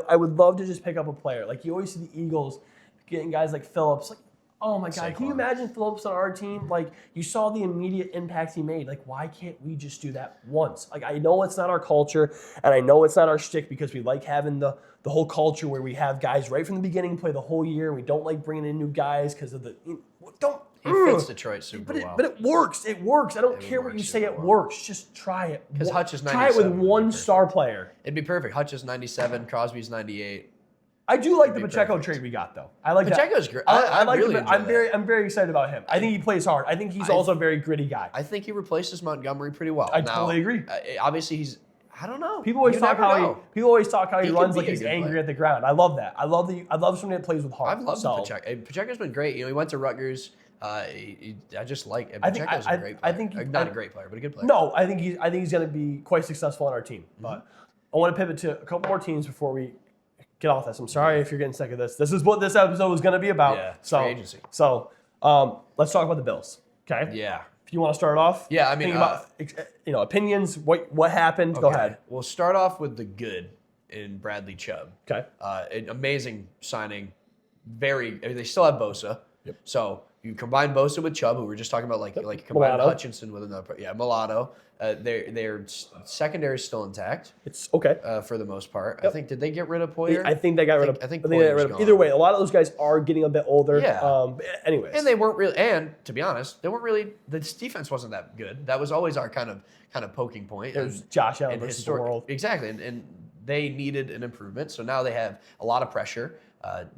I would love to just pick up a player. Like you always see the Eagles getting guys like Phillips. Like, oh my God, can you Saquon. imagine Phillips on our team? Like you saw the immediate impact he made. Like why can't we just do that once? Like I know it's not our culture, and I know it's not our shtick because we like having the whole culture where we have guys right from the beginning play the whole year. We don't like bringing in new guys because of the don't. He fits Detroit super well. But it works. It works. I don't care what you works say. super It well. works. Just try it. Because Hutch is Try it with 97 would be one perfect. star player. It'd be perfect. Hutch is 97, Crosby's 98. I do like the be Pacheco perfect. trade we got though. I like Pacheco's that. great. I like really the, enjoy I'm that. I'm very excited about him. I think he plays hard. I think he's also a very gritty guy. I think he replaces Montgomery pretty well. I totally agree. Obviously, he's. I don't know. People always You talk never how know. people always talk how he He could runs be like a he's good angry player. at the ground. I love that. I love somebody that plays with heart. I've loved so, Pacheco. Pacheco's been great. He went to Rutgers. I just like. I think- Pacheco's I- a great I player. think- Not a great player, but a good player. No, I think he's going to be quite successful on our team. But I want to pivot to a couple more teams before we get off this. I'm sorry if you're getting sick of this. This is what this episode was going to be about. Yeah, so free agency. So let's talk about the Bills. Okay. Yeah. If you want to start off. Yeah, I mean, think about opinions. What happened? Go Okay. ahead. We'll start off with the good in Bradley Chubb. Okay. An amazing signing. They still have Bosa. Yep. So You combine Bosa with Chubb, who we were just talking about, like combine Mulatto. Hutchinson with another, Mulatto. Their secondary is still intact It's okay. for the most part. I think, did they get rid of Poyer? I think they got rid of. I think they got Poyer's rid of. gone. Either way, a lot of those guys are getting a bit older. Yeah. Anyways, And they weren't really, and to be honest, they weren't really. This defense wasn't that good. That was always our kind of poking point. it was Josh Allen versus the world. Exactly, and they needed an improvement. So now they have a lot of pressure.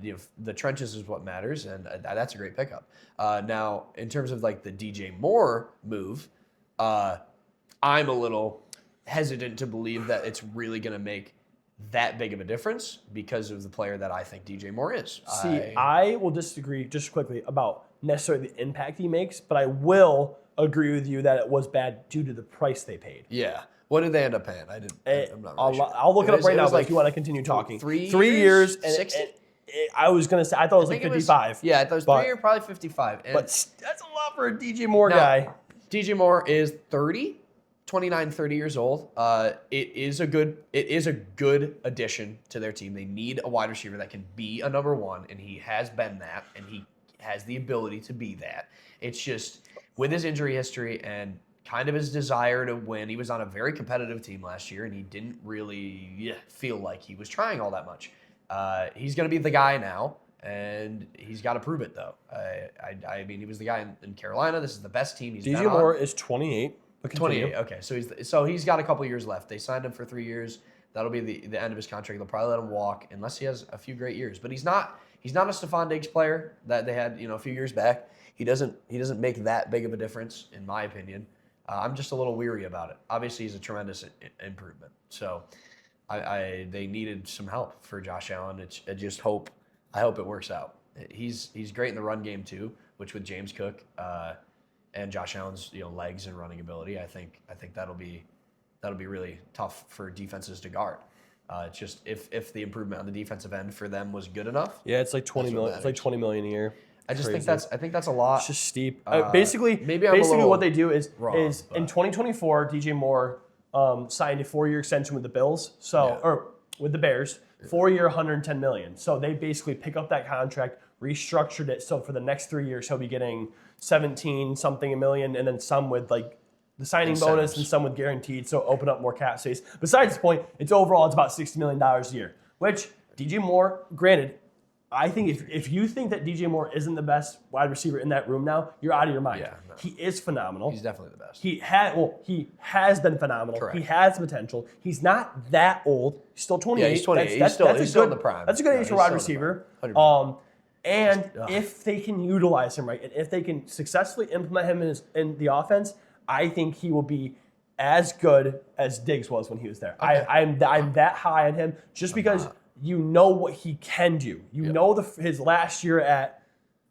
The trenches is what matters, and that's a great pickup. Now, in terms of like the DJ Moore move, I'm a little hesitant to believe that it's really going to make that big of a difference because of the player that I think DJ Moore is. See, I will disagree just quickly about necessarily the impact he makes, but I will agree with you that it was bad due to the price they paid. Yeah. What did they end up paying? I'm not really sure. I'll look it up right now, was but if you want to continue talking. 3 years, and 60? I was going to say, I thought it was like 55. Yeah, I thought it was 3 years, probably 55. And But that's a lot for a DJ Moore guy. DJ Moore is 29, 30 years old. It is a good addition to their team. They need a wide receiver that can be a number one, and he has been that, and he has the ability to be that. It's just with his injury history and kind of his desire to win. He was on a very competitive team last year, and he didn't really feel like he was trying all that much. He's going to be the guy now, and he's got to prove it, though. I mean, he was the guy in Carolina. This is the best team he's been on. DJ Moore is 28. 28. Okay, so he's got a couple years left. They signed him for 3 years. That'll be the end of his contract. They'll probably let him walk unless he has a few great years. But he's not a Stephon Diggs player that they had a few years back. He doesn't make that big of a difference in my opinion. I'm just a little weary about it. Obviously, he's a tremendous improvement. So they needed some help for Josh Allen. I hope it works out. He's great in the run game too, which with James Cook and Josh Allen's legs and running ability, I think that'll be really tough for defenses to guard. It's just if the improvement on the defensive end for them was good enough. Yeah, it's like 20 million. It's like 20 million a year. I think that's a lot. It's just steep. Basically, little what they do is wrong, in 2024, DJ Moore signed a 4-year extension with the Bills, or with the Bears, 4-year, $110 million. So they basically pick up that contract, restructured it. So for the next 3 years, he'll be getting 17 something million, and then some with like the signing bonus and some with guaranteed. So open up more cap space. Besides the point, it's about $60 million a year. Which DJ Moore, granted. I think if you think that DJ Moore isn't the best wide receiver in that room now, you're out of your mind. Yeah, no. He is phenomenal. He's definitely the best. He has been phenomenal. Correct. He has potential. He's not that old. He's still 28. Yeah, he's 28. He's still in the prime. That's a good age for wide receiver. And Ugh. if they can utilize him right, and if they can successfully implement him in the offense, I think he will be as good as Diggs was when he was there. Okay. I'm that high on him just because you know what he can do. You know his last year at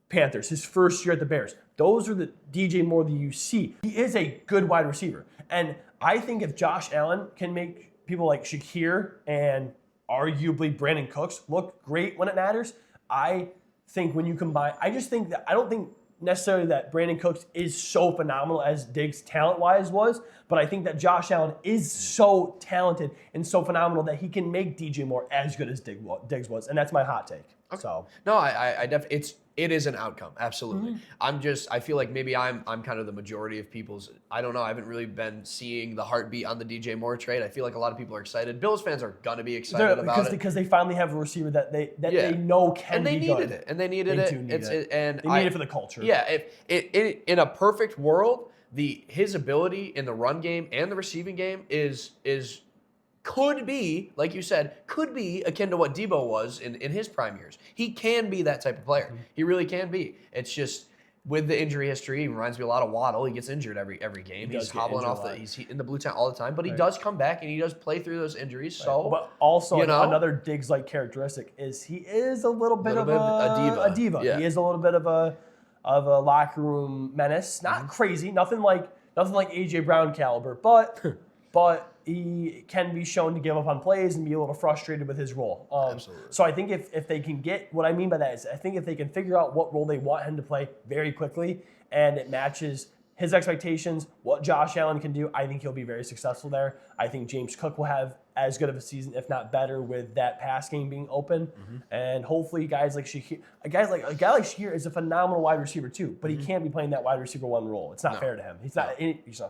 Panthers, his first year at the Bears. Those are the DJ Moore that you see. He is a good wide receiver. And I think if Josh Allen can make people like Shakir and arguably Brandon Cooks look great when it matters, I think when you combine, I don't think necessarily that Brandon Cooks is so phenomenal as Diggs talent-wise was, but I think that Josh Allen is so talented and so phenomenal that he can make DJ Moore as good as Diggs was, and that's my hot take. Okay. So no, I definitely it is an outcome, absolutely. I feel like maybe I'm kind of the majority of people's. I don't know. I haven't really been seeing the heartbeat on the DJ Moore trade. I feel like a lot of people are excited. Bills fans are gonna be excited about it because they finally have a receiver that they know can be good. They needed it. They need it for the culture. Yeah, if in a perfect world, his ability in the run game and the receiving game could be, like you said, akin to what Debo was in his prime years. He can be that type of player. He really can be. It's just with the injury history, he reminds me a lot of Waddle. He gets injured every game. He's hobbling off he's in the blue tent all the time, but he does come back and he does play through those injuries. Right. So, but also another Diggs-like characteristic is he is a little bit of a diva. Yeah. He is a little bit of a locker room menace. Not crazy, nothing like AJ Brown caliber, but he can be shown to give up on plays and be a little frustrated with his role. Absolutely. So I think if they can get, what I mean by that is I think if they can figure out what role they want him to play very quickly and it matches his expectations, what Josh Allen can do, I think he'll be very successful there. I think James Cook will have as good of a season, if not better, with that pass game being open. And hopefully guys like Shakir, a guy like Shakir is a phenomenal wide receiver too, but he can't be playing that wide receiver one role. It's not fair to him. He's not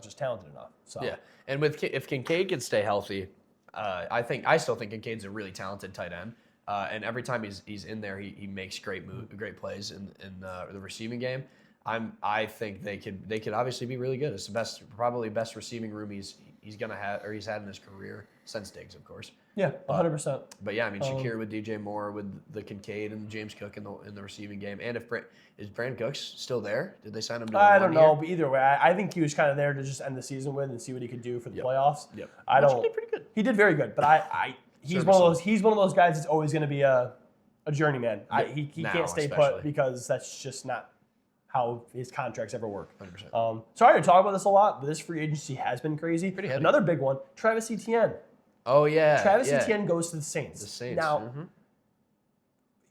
just talented enough. So Yeah, and if Kincaid can stay healthy, I still think Kincaid's a really talented tight end. And every time he's in there, he makes great plays in the receiving game. I think they could obviously be really good. It's the probably best receiving room he's gonna have or he's had in his career since Diggs, of course. Yeah, 100%. But yeah, I mean Shakir with DJ Moore, with the Kincaid and James Cook in the receiving game, and is Brandon Cooks still there? Did they sign him to? I don't know, but either way, I think he was kind of there to just end the season with and see what he could do for the playoffs. Yep. He did pretty good. He did very good, but he's one of those guys that's always going to be a journeyman. He can't stay put because that's just not how his contracts ever work. 100%. Sorry to talk about this a lot, but this free agency has been crazy. Pretty heavy. Another big one, Travis Etienne. Oh yeah. Travis Etienne goes to the Saints. The Saints. Now,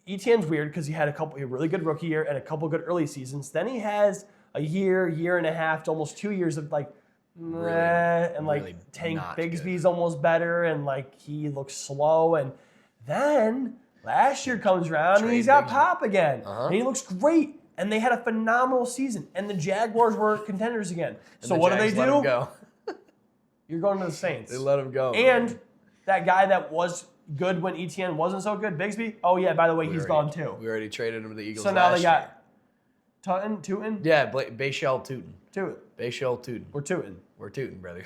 Etienne's weird because he had a really good rookie year and a couple good early seasons. Then he has a year and a half to almost 2 years of like, really Tank not Bigsby's almost better, and like he looks slow. And then last year comes around and he's got pop again, and he looks great. And they had a phenomenal season, and the Jaguars were contenders again. So what do they do? Let him go. You're going to the Saints. They let him go. And that guy that was good when Etienne wasn't so good, Bigsby. Oh yeah, by the way, he's gone too. We already traded him to the Eagles. So now they got Tootin. Yeah, Bayshell Tootin. Bayshell Tootin. We're Tootin. We're Tootin, brother.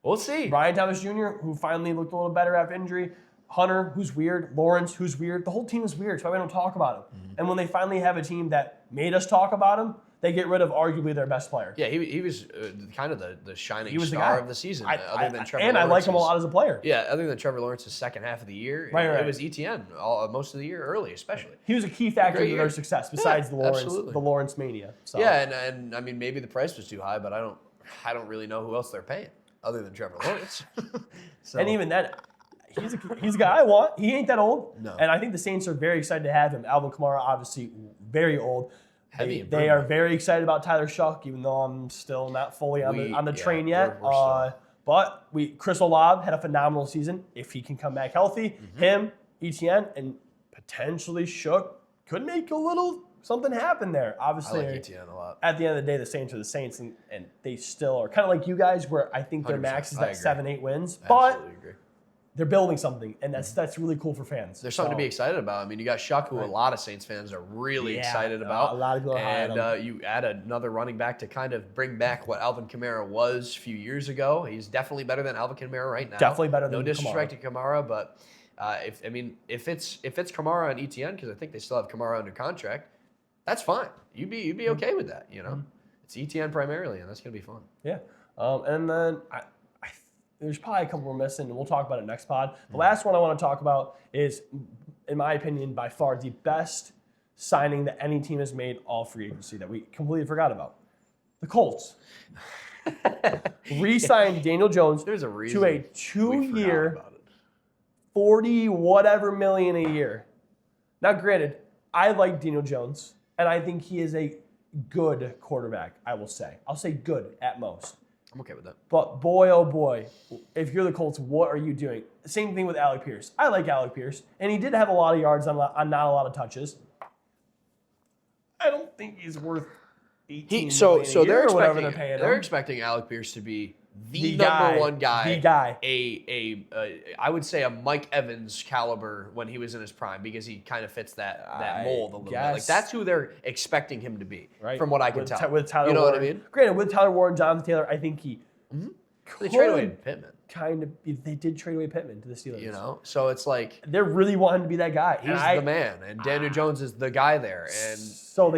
We'll see. Ryan Thomas Jr., who finally looked a little better after injury. Hunter, who's weird. Lawrence, who's weird. The whole team is weird. That's why we don't talk about him. And when they finally have a team that made us talk about him, they get rid of arguably their best player. Yeah, he was kind of the shining the star guy. of the season. Other than Trevor and Lawrence's, I like him a lot as a player. Yeah, other than Trevor Lawrence's second half of the year, Right. It was Etienne most of the year, early especially. He was a key factor Great to their year. success, besides the Lawrence mania. So. Yeah, and I mean maybe the price was too high, but I don't really know who else they're paying other than Trevor Lawrence. So. And even then, he's a guy I want. He ain't that old. No. And I think the Saints are very excited to have him. Alvin Kamara, obviously very old. Heavy They are very excited about Tyler Shuck, even though I'm still not fully on the train yet. We're But Chris Olave had a phenomenal season. If he can come back healthy, him, Etienne, and potentially Shuck could make a little something happen there. Obviously, I like Etienne a lot. at the end of the day, the Saints are the Saints, and they still are kind of like you guys, where I think their 100%. max is I that agree. 7-8 wins. Absolutely But agree. they're building something, and that's really cool for fans. There's something to be excited about. I mean, you got Shuck, who a lot of Saints fans are really excited about. A lot of people are high on him. You add another running back to kind of bring back what Alvin Kamara was a few years ago. He's definitely better than Alvin Kamara right now. Definitely better than No disrespect to Kamara, but if it's Kamara and Etienne, because I think they still have Kamara under contract, that's fine. You'd be okay with that, you know. It's Etienne primarily, and that's gonna be fun. Yeah, and then there's probably a couple we're missing, and we'll talk about it next pod. The last one I want to talk about is, in my opinion, by far the best signing that any team has made all free agency that we completely forgot about. The Colts re-signed Daniel Jones There's a reason to a we forgot 2-year, about it. $40 whatever million a year. Now, granted, I like Daniel Jones, and I think he is a good quarterback, I will say. I'll say good at most. I'm okay with that. But boy, oh boy, if you're the Colts, what are you doing? Same thing with Alec Pierce. I like Alec Pierce, and he did have a lot of yards on not a lot of touches. I don't think he's worth $18 million So a year or whatever they're paying they're him. expecting Alec Pierce to be The number guy. one guy. The guy. I would say a Mike Evans caliber when he was in his prime, because he kind of fits that mold a little bit. Like guess. that's who they're expecting him to be, Right. from what I can with, tell. With Tyler you know Warren. what I mean? Granted, with Tyler Warren, Jonathan Taylor, I think he They trade away Pittman. kind of. They did trade away Pittman to the Steelers. You know, so it's like They're really wanting to be that guy. he's the man, and Daniel Jones is the guy there, and So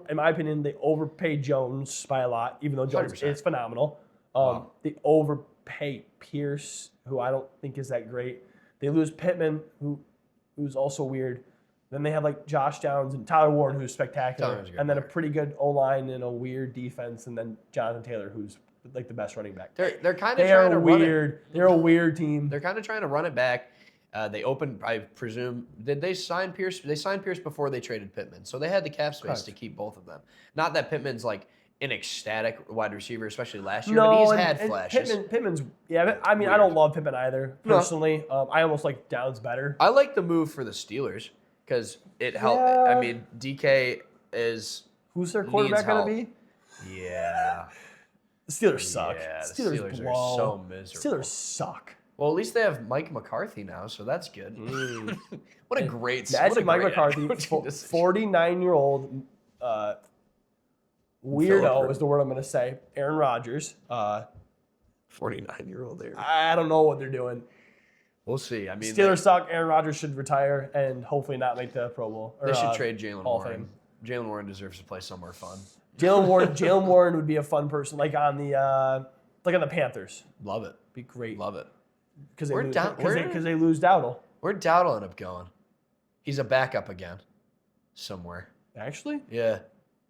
in my opinion, they overpaid Jones by a lot, even though Jones 100%. is phenomenal. Wow. They overpay Pierce, who I don't think is that great. They lose Pittman, who's also weird. Then they have like Josh Downs and Tyler Warren, who's spectacular, Tyler's a good and then a player. pretty good O-line and a weird defense, and then Jonathan Taylor, who's like the best running back. they're kind of They trying are to run it. weird. They're a weird team. They're kind of trying to run it back. They opened, I presume, did they sign Pierce? They signed Pierce before they traded Pittman, so they had the cap space Correct. to keep both of them. Not that Pittman's like an ecstatic wide receiver, especially last year. But he's had flashes. Pittman's, yeah. But, I mean, I don't love Pittman either personally. I almost like Downs better. I like the move for the Steelers because it helped. Yeah. I mean, DK is Who's their quarterback going to be? Yeah. The Steelers suck. Yeah, the Steelers Steelers blow. are so miserable. Steelers suck. Well, at least they have Mike McCarthy now, so that's good. What a great Imagine Mike McCarthy, 49-year-old weirdo is the word I'm going to say. Aaron Rodgers. 49-year-old there. I don't know what they're doing. We'll see. I mean, Steelers suck. Aaron Rodgers should retire and hopefully not make the Pro Bowl. They should trade Jalen Hall of Warren. Fame. Jalen Warren deserves to play somewhere fun. Jalen Warren would be a fun person, like on the Panthers. Love it. Be great. Love it. Because Where'd they lose Dowdle. Where'd Dowdle end up going? He's a backup again. Somewhere. Actually? Yeah.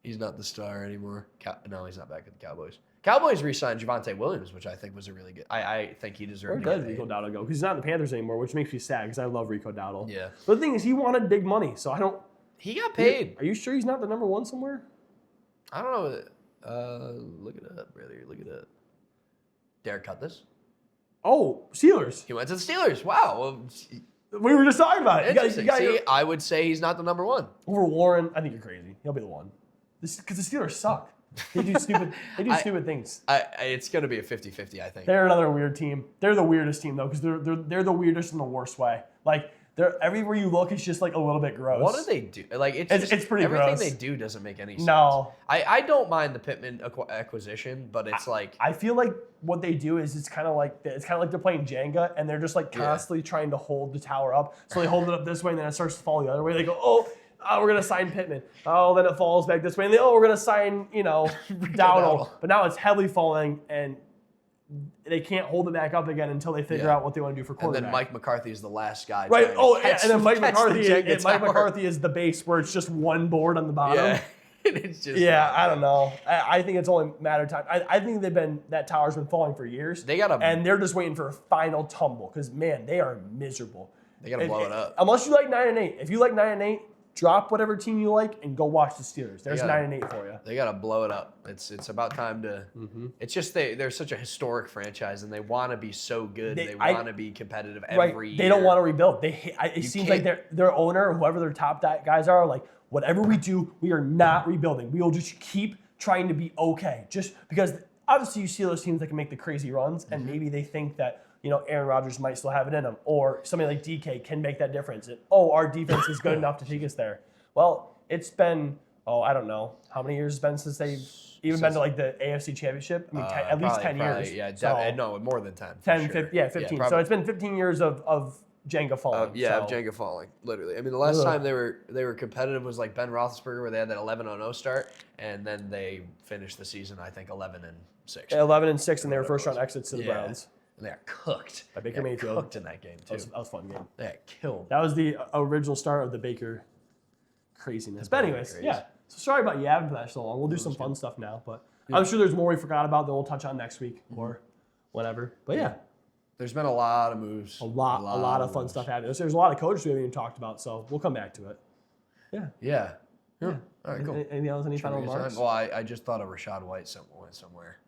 He's not the star anymore. No, he's not back at the Cowboys. Cowboys re-signed Javonte Williams, which I think was a really good. I think he deserved. Where does Rico Dowdle go? Because he's not in the Panthers anymore, which makes me sad because I love Rico Dowdle. Yeah. But the thing is, he wanted big money, so I don't. He got paid. Are you sure he's not the number one somewhere? I don't know. Look it up, brother. Look it up. Derek cut this. Oh, Steelers. He went to the Steelers. Wow. Well, We were just talking about it. interesting. See, I would say he's not the number one. Over Warren, I think you're crazy. He'll be the one. Because the Steelers suck. They do stupid. Stupid things. It's going to be a 50-50, I think. They're another weird team. They're the weirdest team though, because they're the weirdest in the worst way. Like they're everywhere you look, it's just like a little bit gross. What do they do? Like it's pretty everything gross. they do doesn't make any sense. No. I don't mind the Pittman acquisition, but it's like I feel like what they do is it's kind of like they're playing Jenga and they're just like constantly trying to hold the tower up. So they hold it up this way and then it starts to fall the other way. They go, oh, we're gonna sign Pittman. Oh, then it falls back this way. And they, we're gonna sign Dowdle. But now it's heavily falling and they can't hold it back up again until they figure out what they want to do for quarterback. And then Mike McCarthy is the last guy. Right. Oh, yeah. And then Mike Jenga McCarthy is the base where it's just one board on the bottom. Yeah. It's just I don't know. I think it's only a matter of time. I think that tower's been falling for years. And they're just waiting for a final tumble because man, they are miserable. They gotta blow it up. Unless you like 9-8. If you like 9-8, drop whatever team you like and go watch the Steelers. There's 9-8 for you. They gotta blow it up. It's about time to. It's just they're such a historic franchise and they want to be so good. They want to be competitive every year. They don't want to rebuild. It seems like their owner, whoever their top guys are, like whatever we do, we are not rebuilding. We will just keep trying to be okay. Just because obviously you see those teams that can make the crazy runs, and maybe they think that. Aaron Rodgers might still have it in him, or somebody like DK can make that difference. And, our defense is good enough to take us there. Well, it's been, I don't know how many years it's been since they've even been to like the AFC Championship. I mean, at least 10 years. Yeah, no, more than 10. 10, 15. So it's been 15 years of Jenga falling. Of Jenga falling, literally. I mean, the last time they were competitive was like Ben Roethlisberger, where they had that 11-0 start, and then they finished the season, I think, 11-6. 11-6, and they were first round exits to the Browns. And they got cooked. By Baker Mayfield. Cooked in that game too. That was a fun game. They got killed. That was the original start of the Baker craziness. But anyways, So sorry about yapping for that so long. We'll do some fun stuff now, but I'm sure there's more we forgot about that we'll touch on next week or whatever. But yeah. There's been a lot of moves. A lot of fun stuff happening. There's a lot of coaches we haven't even talked about, so we'll come back to it. Yeah. All right, cool. Anything else? Any final remarks? Well, I just thought of Rashad White went somewhere.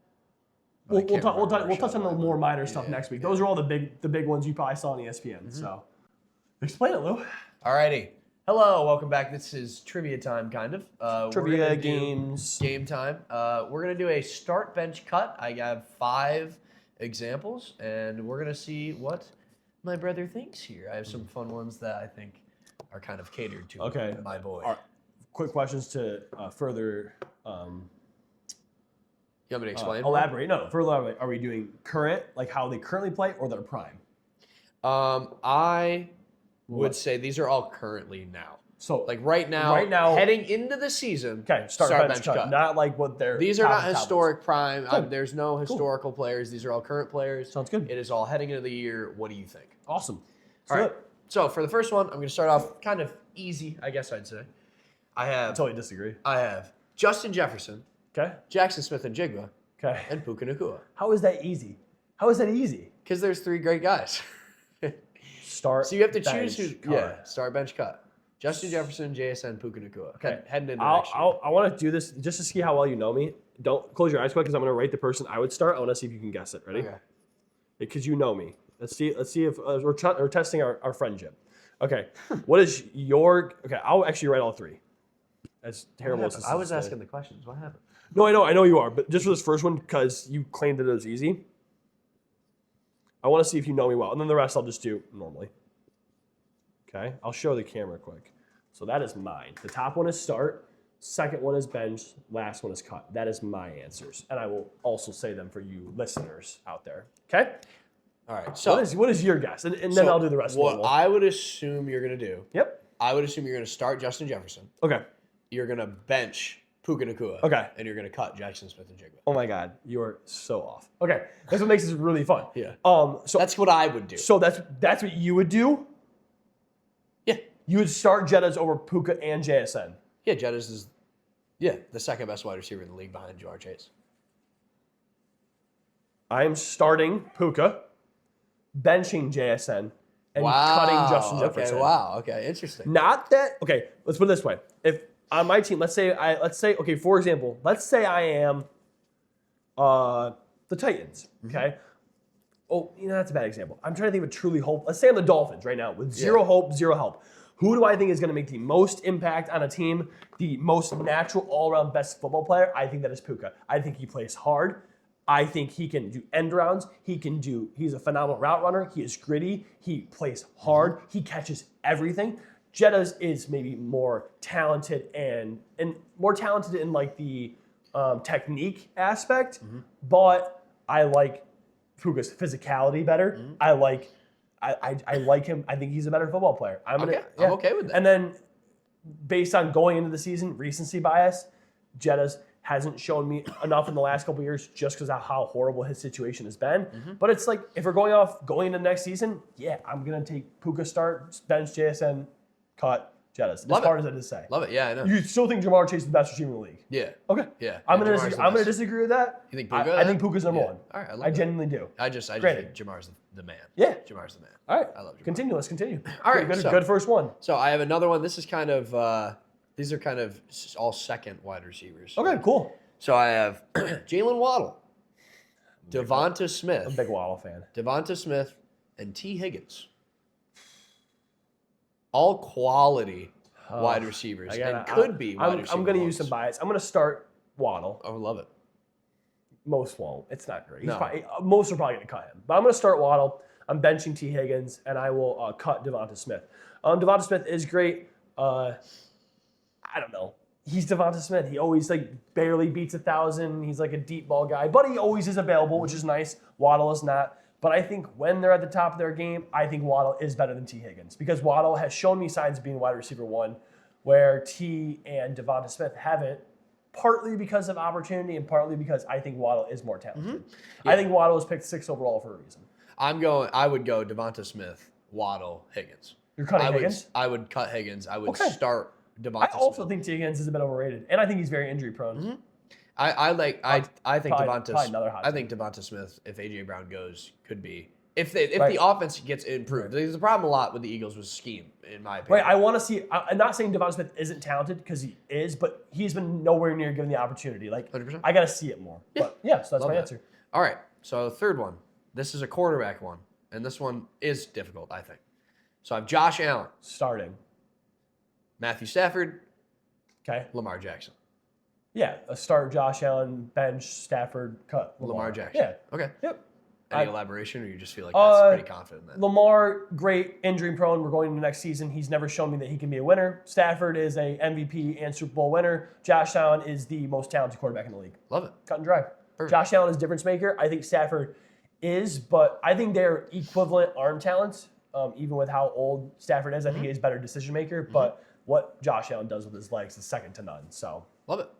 We'll touch on the more minor stuff next week. Those are all the big ones you probably saw on ESPN. So explain it, Lou. Alrighty. Hello, welcome back. This is trivia time, kind of. Trivia games. Game time. We're gonna do a start bench cut. I have 5 examples, and we're gonna see what my brother thinks here. I have some fun ones that I think are kind of catered to my boy. All right. Quick questions to further. You want me to explain? Elaborate. No, further elaborate. Are we doing current, like how they currently play, or their prime? I would say these are all currently now. So like right now, heading into the season. Okay, start bench cut. Not like what they're. These are not historic prime. There's no historical players. These are all current players. Sounds good. It is all heading into the year. What do you think? Awesome. All right. So for the first one, I'm going to start off kind of easy, I guess I'd say. I totally disagree. I have Justin Jefferson. Okay. Jackson Smith-Njigba. Okay. And Puka Nacua. How is that easy? How is that easy? Because there's 3 great guys. Start. So you have to choose who. Yeah. Start bench cut. Justin Jefferson, JSN, Puka Nacua. Okay. Heading into next year. I want to do this just to see how well you know me. don't close your eyes quick because I'm going to write the person I would start. I want to see if you can guess it. Ready? Okay. Because you know me. Let's see if we're testing our friendship. Okay. What is your? Okay, I'll actually write all three. As terrible as this I was is. asking the questions. What happened? No, I know you are, but just for this first one, because you claimed that it was easy, I want to see if you know me well, and then the rest I'll just do normally. Okay, I'll show the camera quick. So that is mine. The top one is start, second one is bench, last one is cut. That is my answers, and I will also say them for you listeners out there. Okay. All right. So What is your guess, and then I'll do the rest. What normal. I would assume you're gonna do. Yep. I would assume you're gonna start Justin Jefferson. Okay. You're gonna bench Puka Nacua. Okay. And you're gonna cut Jackson Smith-Njigba. Oh my God, you are so off. Okay, that's what makes this really fun. Yeah. So That's what I would do. so that's what you would do. Yeah. You would start Jettas over Puka and JSN. Yeah. Jettas is, the second best wide receiver in the league behind Jamar Chase. I am starting Puka, benching JSN, and cutting Justin Jefferson. Okay. Wow. Okay. Interesting. Not that. Okay, let's put it this way. If on my team, let's say okay, for example, let's say I am the Titans. Okay. Oh, that's a bad example. I'm trying to think of a truly hope. Let's say I'm the Dolphins right now with zero hope, zero help. Who do I think is going to make the most impact on a team, the most natural all-around best football player? I think that is Puka. I think he plays hard. I think he can do end rounds. He's a phenomenal route runner. He is gritty. He plays hard. He catches everything. Jettas is maybe more talented and more talented in like the technique aspect, but I like Puka's physicality better. I like him. I think he's a better football player. I'm okay with that. And then based on going into the season, recency bias, Jettas hasn't shown me enough in the last couple of years just because of how horrible his situation has been. But it's like, if we're going into next season, I'm going to take Puka start, bench JSN, cut Jettas. As hard as that is to say. Love it. Yeah, I know. You still think Jamar Chase is the best receiver in the league? Yeah. Okay. Yeah. I'm Yeah, going Jamar's the to best. disagree with that. You think Puka? I think Puka's number one. All right. I genuinely do. I just Granted. think Jamar's the man. Yeah. Jamar's the man. All right. I love Jamar. Continue. Let's continue. All right, Good first one. So I have another one. This is kind of these are kind of all second wide receivers. Okay, cool. So I have Jalen Waddle, Devonta Smith, I'm a big Waddle fan. Devonta Smith, and T. Higgins. All quality wide receivers, and could be wide receivers. I'm going to use some bias. I'm going to start Waddle. I love it. Most won't. It's not great. No. Most are probably going to cut him. But I'm going to start Waddle. I'm benching T. Higgins, and I will cut Devonta Smith. Devonta Smith is great. I don't know. He's Devonta Smith. He always barely beats 1,000. He's like a deep ball guy, but he always is available, which is nice. Waddle is not. But I think when they're at the top of their game, I think Waddle is better than T. Higgins because Waddle has shown me signs of being wide receiver one, where T and Devonta Smith haven't, partly because of opportunity and partly because I think Waddle is more talented. Yeah. I think Waddle was picked 6th overall for a reason. I would go Devonta Smith, Waddle, Higgins. You're cutting Higgins? I would cut Higgins. I would Okay. start Devonta I also Smith. think T. Higgins is a bit overrated, and I think he's very injury prone. I think Probably another hot think Devonta Smith, if AJ Brown goes, could be if the Right. offense gets improved. There's a problem a lot with the Eagles was scheme, in my opinion. Right, I want to see. I'm not saying Devonta Smith isn't talented because he is, but he's been nowhere near given the opportunity. 100%. I got to see it more. But so that's Love my that. answer. All right, so the third one. This is a quarterback one, and this one is difficult, I think. So I have Josh Allen, Starting. Matthew Stafford, Okay. Lamar Jackson. Yeah, a start Josh Allen, bench Stafford, cut Lamar Jackson. Yeah. Okay. Yep. Any elaboration, or you just feel like that's pretty confident in that? Lamar, great, injury prone. We're going into next season. He's never shown me that he can be a winner. Stafford is a MVP and Super Bowl winner. Josh Allen is the most talented quarterback in the league. Love it. Cut and dry. Perfect. Josh Allen is a difference maker. I think Stafford is, but I think they're equivalent arm talents. Even with how old Stafford is, I think he's a better decision maker. But what Josh Allen does with his legs is second to none. So Love it.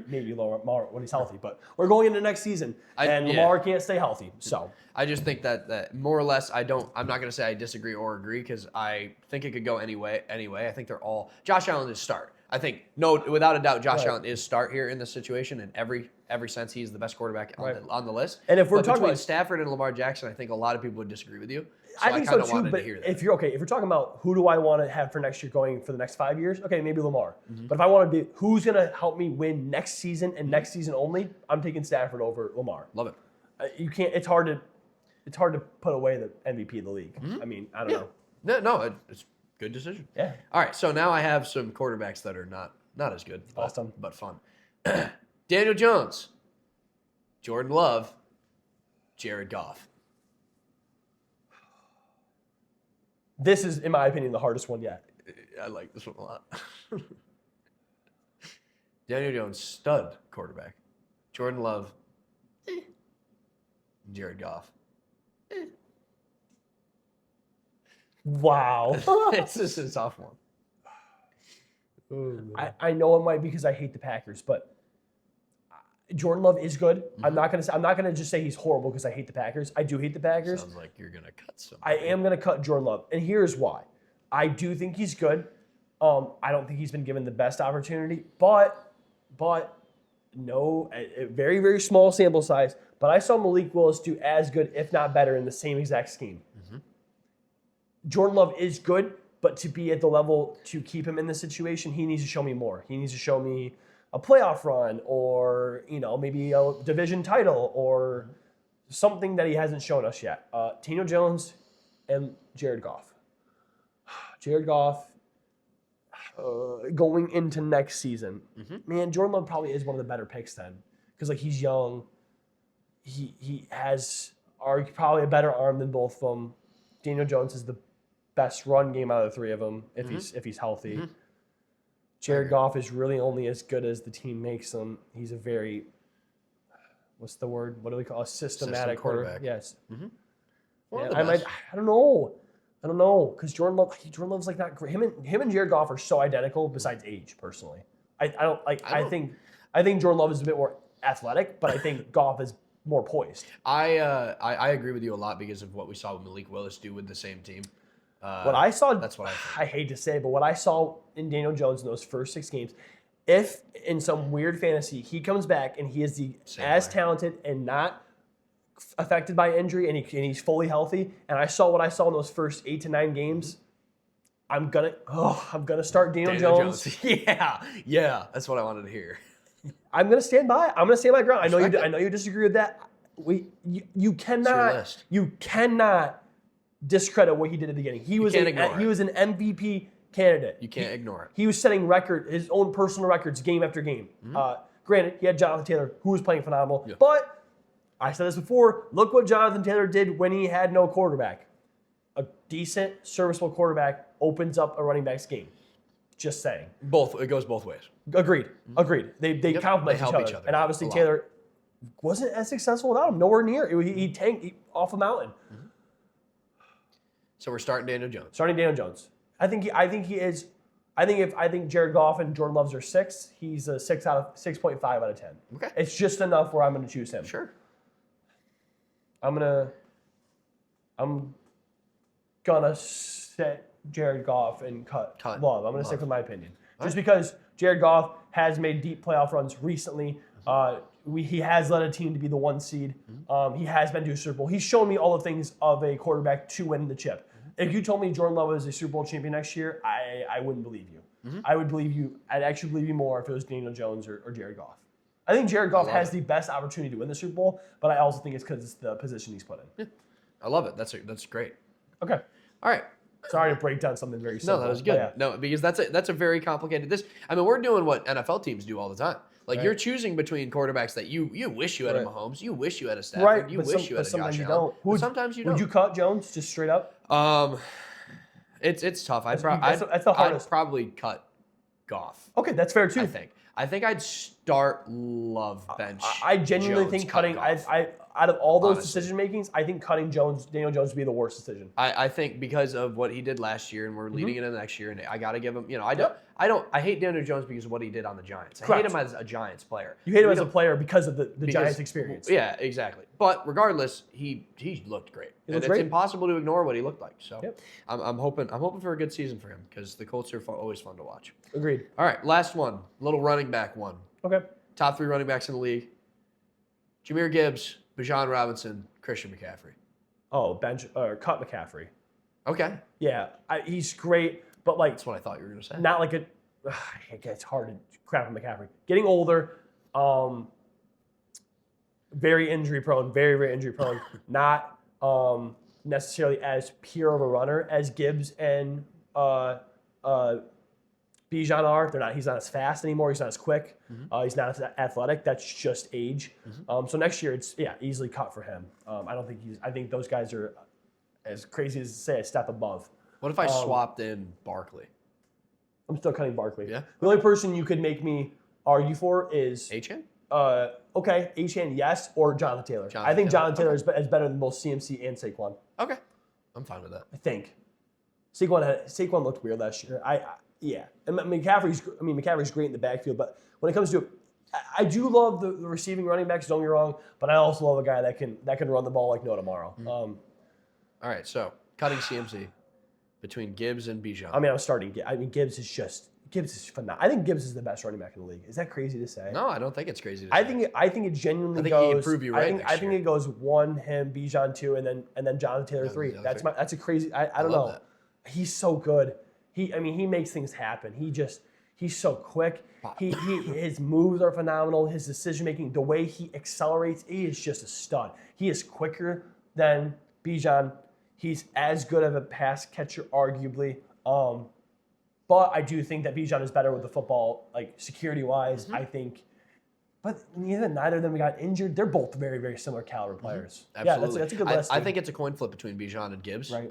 maybe Lamar when he's healthy. But we're going into next season, and yeah. Lamar can't stay healthy. So I just think that more or less I'm not going to say I disagree or agree because I think it could go anyway. I think they're all Josh Allen is start. I think without a doubt Josh Allen is start here in this situation in every sense. He's the best quarterback on the list. And if we're talking between about Stafford and Lamar Jackson, I think a lot of people would disagree with you. I think so kinda too. wanted to But hear that. if you're talking about who do I want to have for next year going for the next 5 years, okay, maybe Lamar. Mm-hmm. But if I want to be who's going to help me win next season and next season only, I'm taking Stafford over Lamar. Love it. You can't. It's hard to put away the MVP of the league. I mean, I don't know. No, it's a good decision. Yeah. All right, so now I have some quarterbacks that are not as good, Awesome. but fun. Daniel Jones, Jordan Love, Jared Goff. This is, in my opinion, the hardest one yet. I like this one a lot. Daniel Jones, stud quarterback. Jordan Love, Jared Goff. Wow. This is a tough one. I know it might be because I hate the Packers, but Jordan Love is good. I'm not gonna just say he's horrible because I hate the Packers. I do hate the Packers. Sounds like you're gonna cut some. I am gonna cut Jordan Love, and here's why. I do think he's good. I don't think he's been given the best opportunity, but no, a very, very small sample size. But I saw Malik Willis do as good, if not better, in the same exact scheme. Jordan Love is good, but to be at the level to keep him in this situation, he needs to show me more. He needs to show me a playoff run, or maybe a division title, or something that he hasn't shown us yet. Daniel Jones and Jared Goff. Jared Goff. Going into next season, man, Jordan Love probably is one of the better picks then, because he's young, he has probably a better arm than both of them. Daniel Jones is the best run game out of the three of them if he's healthy. Jared Goff is really only as good as the team makes him. He's a very, what's the word? What do we call a systematic quarterback? Yes. One of Yeah, the best. I don't know, because Jordan Love's like not great. Him and Jared Goff are so identical. Besides age, personally, I don't like. I think Jordan Love is a bit more athletic, but I think Goff is more poised. I agree with you a lot because of what we saw with Malik Willis do with the same team. What I saw, that's what I think. I hate to say, but what I saw in Daniel Jones in those first 6 games, if in some weird fantasy he comes back and he is as talented and not affected by injury and he's fully healthy, and I saw what I saw in those first 8 to 9 games, I'm gonna start Daniel Jones. Yeah, that's what I wanted to hear. I'm gonna stand by. I'm gonna stand my ground. Respect it. I know you disagree with that. You cannot list. you cannot discredit what he did at the beginning. He was can't ignore he it. was an MVP candidate. You can't ignore it. He was setting his own personal records game after game. Granted, he had Jonathan Taylor, who was playing phenomenal. Yeah. But I said this before, look what Jonathan Taylor did when he had no quarterback. A decent, serviceable quarterback opens up a running back's game. Just saying. It goes both ways. Agreed. They complement They help each each other. other And obviously a lot. Taylor wasn't as successful without him. Nowhere near. He tanked off a mountain. So we're starting Daniel Jones. Starting Daniel Jones. I think he is. I think Jared Goff and Jordan Love's are 6. He's a 6.5 out of 10. Okay. It's just enough where I'm going to choose him. Sure. I'm gonna set Jared Goff and cut Love. I'm gonna stick with my opinion, just because Jared Goff has made deep playoff runs recently. He has led a team to be the 1 seed. He has been to a Super Bowl. He's shown me all the things of a quarterback to win the chip. If you told me Jordan Love was a Super Bowl champion next year, I wouldn't believe you. I would believe you. I'd actually believe you more if it was Daniel Jones or Jared Goff. I think Jared Goff has the best opportunity to win the Super Bowl, but I also think it's because it's the position he's put in. I love it. That's great. Okay. All right. Sorry to break down something very simple. No, that was good. Yeah. No, because that's a very complicated. We're doing what NFL teams do all the time. Like you're choosing between quarterbacks that you wish you had a Mahomes, you wish you had a Stafford, Right, you but wish you had a sometimes Josh you Allen. don't. Sometimes you don't. Would you cut Jones just straight up? It's tough. That's the hardest. I'd probably cut Goff. Okay, that's fair too. I think I'd start Love bench. I genuinely Jones, think cut cutting. Goff. I out of all those Honestly. decision makings, I think cutting Daniel Jones would be the worst decision. I think because of what he did last year, and we're leading into next year, and I got to give him. I hate Daniel Jones because of what he did on the Giants. I hate him as a Giants player. You hate him as a player because of the Giants experience. Yeah, exactly. But regardless, he looked great, and it's great. impossible to ignore what he looked like. So Yep. I'm hoping for a good season for him because the Colts are always fun to watch. Agreed. All right, last one, little running back one. Okay. Top 3 running backs in the league: Jahmyr Gibbs, Bijan Robinson, Christian McCaffrey. bench or cut McCaffrey. Okay. Yeah, he's great, but like That's what I thought you were going to say. not like a. It's hard to crap on McCaffrey. Getting older, very injury prone, very very injury prone. Not necessarily as pure of a runner as Gibbs and Bijan are. They're not. He's not as fast anymore. He's not as quick. He's not as athletic. That's just age. So next year, it's easily cut for him. I don't think he's. I think those guys are, as crazy as to say, a step above. What if I swapped in Barkley? I'm still cutting Barkley. Yeah. The only person you could make me argue for is Achane? okay, Achane, yes, or Jonathan Taylor. Jonathan I think Taylor. Jonathan Taylor is better than both CMC and Saquon. Okay. I'm fine with that. I think. Saquon looked weird last year. Yeah. And McCaffrey's great in the backfield, but when it comes to I do love the receiving running backs, don't get me wrong, but I also love a guy that can run the ball like no tomorrow. All right, so cutting CMC between Gibbs and Bijan. I'm starting. Gibbs is phenomenal. I think Gibbs is the best running back in the league. Is that crazy to say? No, I don't think it's crazy to I say. think it genuinely I think he goes. can prove you right next I think year. it goes 1, him, Bijan 2, and then Jonathan Taylor 3. Taylor That's 3. that's a crazy. I don't love know. that. He's so good. He makes things happen. He's so quick. His moves are phenomenal. His decision making, the way he accelerates, he is just a stud. He is quicker than Bijan. He's as good of a pass catcher, arguably. But I do think that Bijan is better with the football, like security-wise. I think, but neither of them got injured. They're both very, very similar caliber players. Absolutely. Yeah, that's a good list. I think it's a coin flip between Bijan and Gibbs. Right.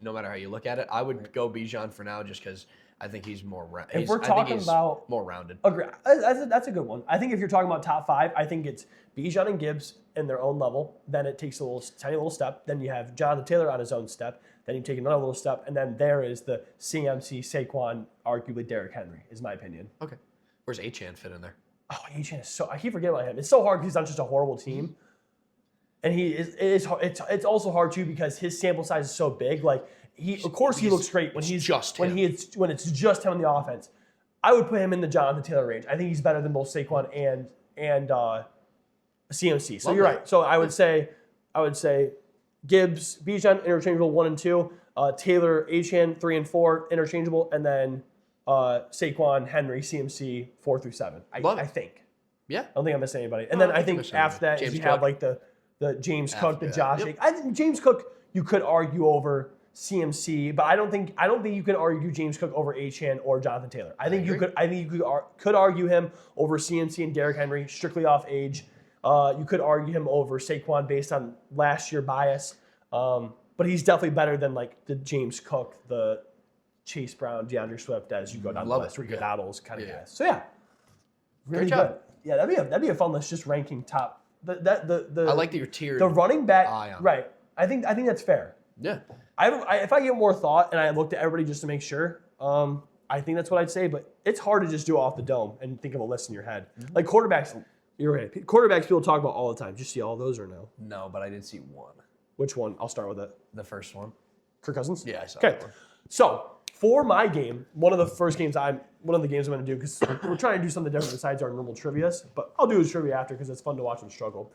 No matter how you look at it, I would go Bijan for now just because I think he's more. If we're talking about more rounded. Agree. That's a good one. I think if you're talking about top 5, I think it's Bijan and Gibbs in their own level. Then it takes a tiny little step. Then you have Jonathan Taylor on his own step. Then you take another little step, and then there is the CMC, Saquon, arguably Derrick Henry, is my opinion. Okay. Where's Achane fit in there? Oh, Achane is so. I keep forgetting about him. It's so hard because he's on such a horrible team, and it's also hard too because his sample size is so big. Like he looks great when it's just him in the offense. I would put him in the Jonathan Taylor range. I think he's better than both Saquon and CMC. So you're right. So I would say Gibbs, Bijan interchangeable 1 and 2, Taylor, Achane 3 and 4 interchangeable, and then Saquon, Henry, CMC 4 through 7. I think. Yeah. I don't think I'm missing anybody. And then I think after that James is you have Cook. like the James Cook, the that. Josh. Yep. I think James Cook you could argue over CMC, but I don't think you can argue James Cook over Achane or Jonathan Taylor. I think you could argue him over CMC and Derrick Henry strictly off age. You could argue him over Saquon based on last year bias, but he's definitely better than like the James Cook, the Chase Brown, DeAndre Swift as you go down the list, Rico Dowdles kind of guys. So yeah, really job. good. Yeah, that'd be a fun list, just ranking top. I like that you're tiered. The running back, eye on. right? I think that's fair. Yeah. If I give more thought and I looked at everybody just to make sure, I think that's what I'd say. But it's hard to just do it off the dome and think of a list in your head. Like quarterbacks, you're right. Quarterbacks people talk about all the time. Did you see all those or no? No, but I did see one. Which one? I'll start with it. The first one. Kirk Cousins? Yeah, I saw Okay. that one. So for my game, one of the games I'm going to do, because we're trying to do something different besides our normal trivias, but I'll do his trivia after because it's fun to watch them struggle.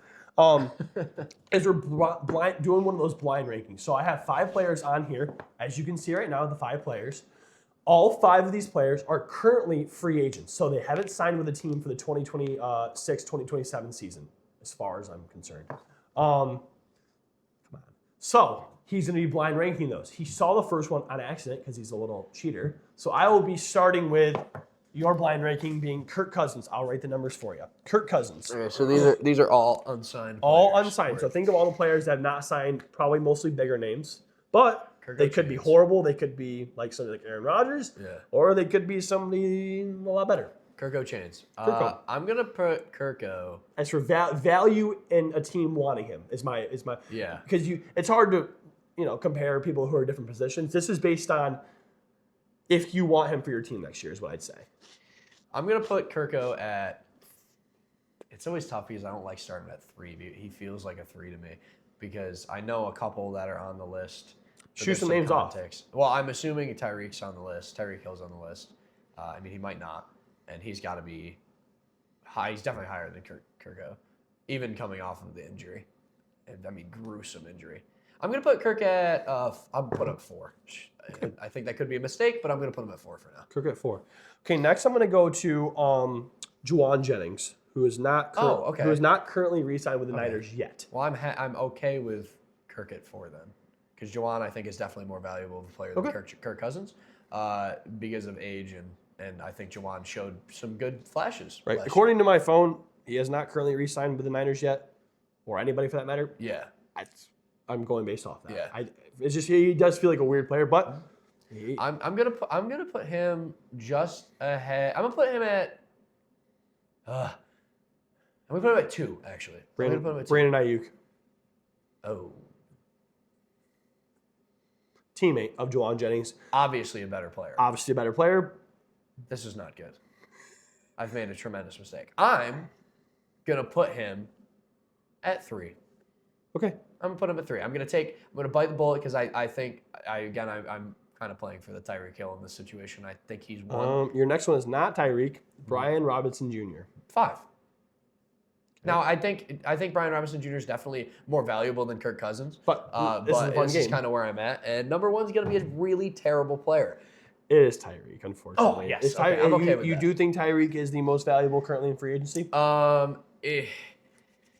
Is we're doing one of those blind rankings. So I have 5 players on here. As you can see right now, the 5 players. All 5 of these players are currently free agents. So they haven't signed with a team for the 2026-2027 season, as far as I'm concerned. Come on. So he's going to be blind ranking those. He saw the first one on accident because he's a little cheater. So I will be starting with your blind ranking being Kirk Cousins. I'll write the numbers for you. Kirk Cousins. Okay, so these are all unsigned. All players. unsigned. So think of all the players that have not signed, probably mostly bigger names. But Kirk they could be Cousins. horrible. They could be like somebody like Aaron Rodgers. Yeah. Or they could be somebody a lot better. Kirko Chains. Kirko. I'm gonna put Kirko. As for value in a team wanting him is my Yeah. because it's hard to compare people who are different positions. This is based on if you want him for your team next year is what I'd say. I'm gonna put Kirko at. It's always tough because I don't like starting at 3. He feels like a 3 to me because I know a couple that are on the list. but Shoot there's some names off. context. Well, I'm assuming Tyreek's on the list. Tyreek Hill's on the list. I mean, he might not, and he's got to be high. He's definitely higher than Kirko, even coming off of the injury. And I mean, gruesome injury. I'm going to put Kirk at, I'm put him at 4. I think that could be a mistake, but I'm going to put him at 4 for now. Kirk at 4. Okay, next I'm going to go to Juwan Jennings, who is not who is not currently re-signed with the Niners yet. Well, I'm okay with Kirk at 4 then, because Juwan I think is definitely more valuable of a player than Kirk Cousins because of age and I think Juwan showed some good flashes. Right. According to my phone, he has not currently re-signed with the Niners yet, or anybody for that matter. Yeah. I'm going based off that. Yeah. It's just he does feel like a weird player, but I'm gonna put him just ahead. I'm gonna put him at. I'm gonna put him at 2 actually. Brandon Ayuk, Oh, teammate of Juwan Jennings, obviously a better player. obviously a better player. This is not good. I've made a tremendous mistake. I'm gonna put him at 3. Okay. I'm gonna put him at 3. I'm gonna bite the bullet because I think I'm kind of playing for the Tyreek Hill in this situation. I think he's 1. Your next one is not Tyreek, Brian Robinson Jr. 5. Now I think Brian Robinson Jr. is definitely more valuable than Kirk Cousins, But this is kind of where I'm at. And number 1 is gonna be a really terrible player. It is Tyreek, unfortunately. Oh, yes. It's Okay, I'm okay with you that. do think Tyreek is the most valuable currently in free agency?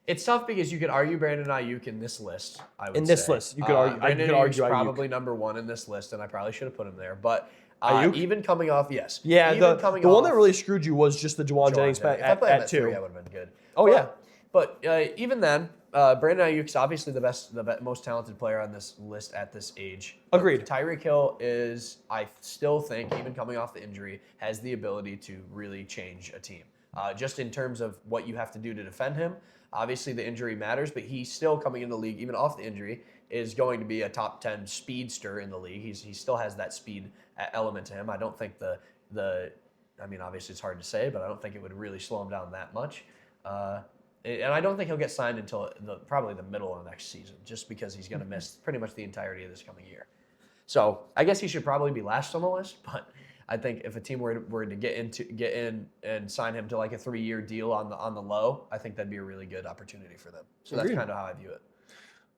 It's tough because you could argue Brandon Ayuk in this list. I would In this say. list, you could argue. Brandon I could Ayuk's argue Ayuk. probably number 1 in this list, and I probably should have put him there. But Ayuk? even coming off, yes. Yeah, even the coming one off that really screwed you was just the Juwan Jennings If I put him at 2. 3, I would have been good. Oh, yeah. But even then, Brandon Ayuk's obviously the most talented player on this list at this age. Agreed. Tyreek Hill is, I still think, even coming off the injury, has the ability to really change a team. Just in terms of what you have to do to defend him. Obviously, the injury matters, but he's still coming into the league, even off the injury, is going to be a top 10 speedster in the league. He still has that speed element to him. I don't think I mean, obviously it's hard to say, but I don't think it would really slow him down that much. And I don't think he'll get signed until probably the middle of next season, just because he's going to miss pretty much the entirety of this coming year. So I guess he should probably be last on the list, but I think if a team were to get in and sign him to like a 3-year deal on the low, I think that'd be a really good opportunity for them. So that's kind of how I view it.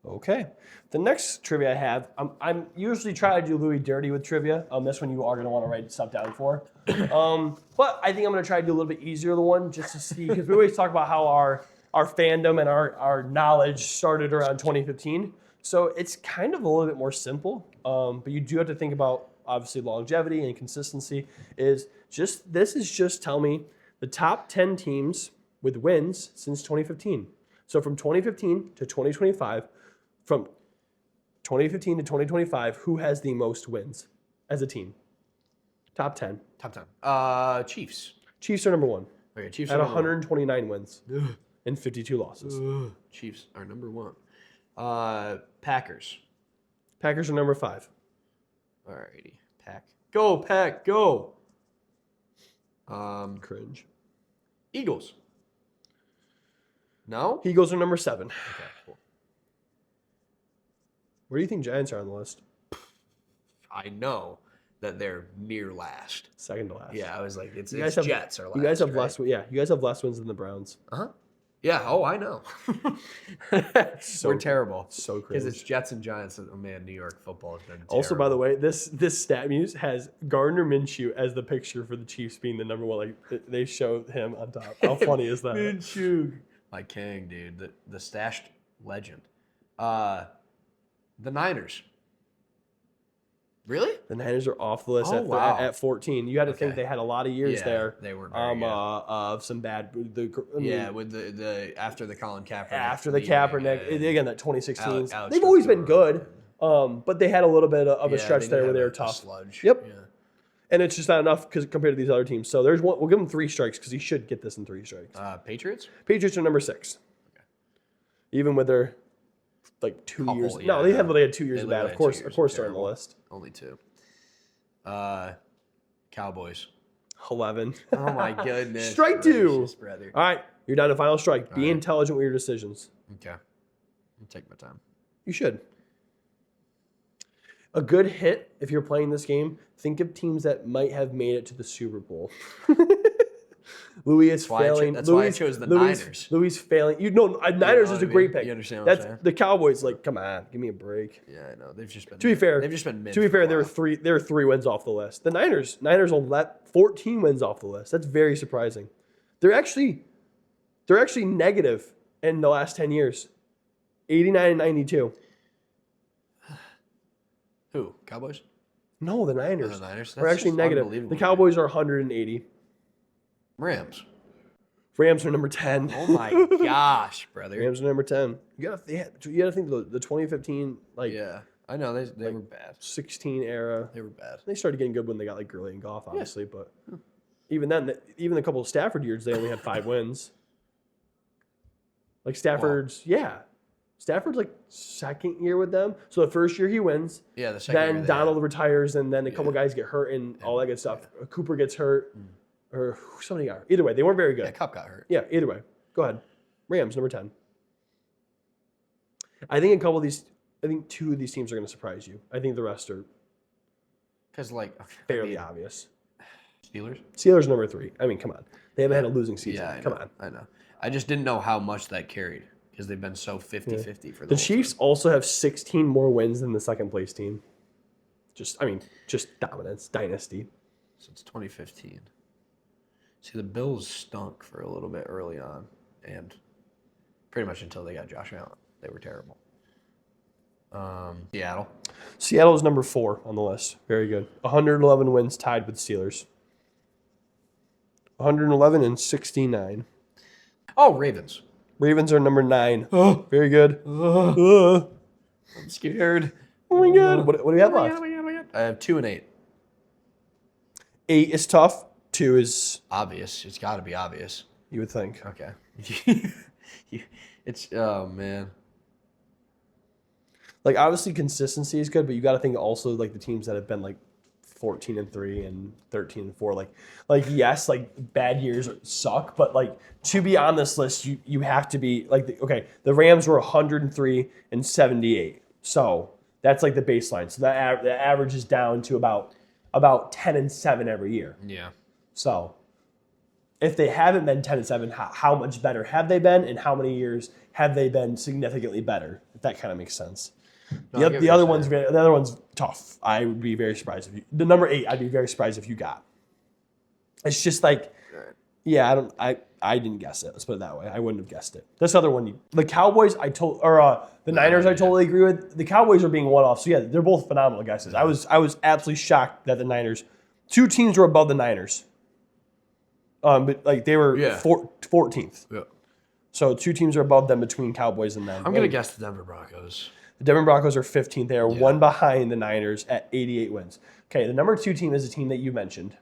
Okay. The next trivia I have, I'm usually trying to do Louis dirty with trivia. This one you are going to want to write stuff down for. But I think I'm going to try to do a little bit easier the one just to see, because we always talk about how our fandom and our knowledge started around 2015. So it's kind of a little bit more simple, but you do have to think about obviously longevity and consistency. This is just tell me the top 10 teams with wins since 2015. So from 2015 to 2025, from 2015 to 2025, who has the most wins as a team? Top 10. Top 10. Chiefs. Chiefs are number 1 Okay, Chiefs at are number 129 wins and 52 losses. 1. Chiefs are number 1. Packers. Packers are number 5. Alrighty. Go, Pack, go. Cringe. Eagles. No? Eagles are number 7. Okay, cool. Where do you think Giants are on the list? I know that they're near last. Second to last. Yeah, I was like, it's Jets are last. You guys have right? less. Yeah, you guys have less wins than the Browns. Uh-huh. Yeah, oh, I know. We're terrible. So Because crazy. it's Jets and Giants. Oh, man, New York football has been terrible. Also, by the way, this stat muse has Gardner Minshew as the picture for the Chiefs being the number 1. Like they show him on top. How funny is that? Minshew. My king, dude. The stashed legend. The Niners. Really? The Niners are off the list wow. at 14. You had to think they had a lot of years there. They were very good. Of some bad. With the after the Colin Kaepernick. after the Kaepernick, again that 2016. Alex They've always been Smith. good, but they had a little bit of a stretch there where they were tough. Sludge. Yep. Yeah. And it's just not enough compared to these other teams. So there's one. We'll give him 3 strikes because he should get this in 3 strikes. Patriots? Patriots are number 6. Okay. Even with their 2 years. yeah, No, they had 2 years They of bad. literally Of course, had 2 years of course of they're on the terrible. list. Only 2. Cowboys. 11. Oh my goodness. Strike 2. gracious, brother. All right, you're down to final strike. Be right. intelligent with your decisions. Okay. I'll take my time. You should. A good hit, if you're playing this game, think of teams that might have made it to the Super Bowl. Louis is why I cho- failing. that's why I chose the Niners. Louis failing. Niners know is a what I great mean? pick. You understand what I'm That's saying? the Cowboys. Like, come on, give me a break. Yeah, I know. They've just been. To be fair, they've just been mid. To be for a fair, there while. were 3 wins off the list. The Niners will let 14 wins off the list. That's very surprising. They're actually negative in the last 10 years. 89 and 92. Who? Cowboys? No, the Niners. Oh, the Niners? Are That's actually just negative. unbelievable, The man. Cowboys are 180. Rams. Rams are number 10. Oh my gosh, brother. Rams are number 10. You gotta think the 2015 Yeah, I know they were bad. 16 era. They were bad. They started getting good when they got like Gurley and Goff, obviously, but even then, even a couple of Stafford years, they only had 5 wins. Like Stafford's like second year with them. So the first year he wins. Yeah, the second Then year they Donald had- retires, and then a couple guys get hurt and all that good stuff. Cooper gets hurt, or somebody got hurt. Either way, they weren't very good. Yeah, Cup got hurt. Yeah, either way. Go ahead. Rams, number 10. I think 2 of these teams are going to surprise you. I think the rest are Because fairly obvious. Steelers. Steelers, number 3. I mean, come on. They haven't had a losing season. Yeah, Come on. I know. I just didn't know how much that carried because they've been so 50-50 for The whole Chiefs also have 16 more wins than the second place team. Just dominance, dynasty. since 2015. See, the Bills stunk for a little bit early on, and pretty much until they got Josh Allen, they were terrible. Seattle. Seattle is number 4 on the list. Very good. 111 wins, tied with Steelers. 111 and 69. Oh, Ravens. Ravens are number 9. Very good. I'm scared. Oh my God. What do we have left? I have 2 and 8. 8 is tough. 2 is, Obvious. It's got to be obvious. you would think. Okay. It's oh man. Like, obviously consistency is good, but you got to think also like the teams that have been like 14-3 and 13-4. Like yes, like bad years suck, but like to be on this list, you have to be like the Rams were 103 and 78, so that's like the baseline. So the average is down to about 10 and 7 every year. Yeah. So if they haven't been 10 and 7, how much better have they been, and how many years have they been significantly better? If that kind of makes sense. No, I get The what other you're one's tough. I would be very surprised if you. The number 8, I'd be very surprised if you got. It's just like, yeah, I didn't guess it. Let's put it that way. I wouldn't have guessed it. This other one, the Cowboys, the Niners, I totally agree with. The Cowboys are being one off. So yeah, they're both phenomenal guesses. I was absolutely shocked that the Niners, 2 teams were above the Niners. But like they were 14th. Yeah. So 2 teams are above them between Cowboys and them. I'm gonna guess the Denver Broncos. The Denver Broncos are 15th. They are 1 behind the Niners at 88 wins. Okay, the number 2 team is a team that you mentioned.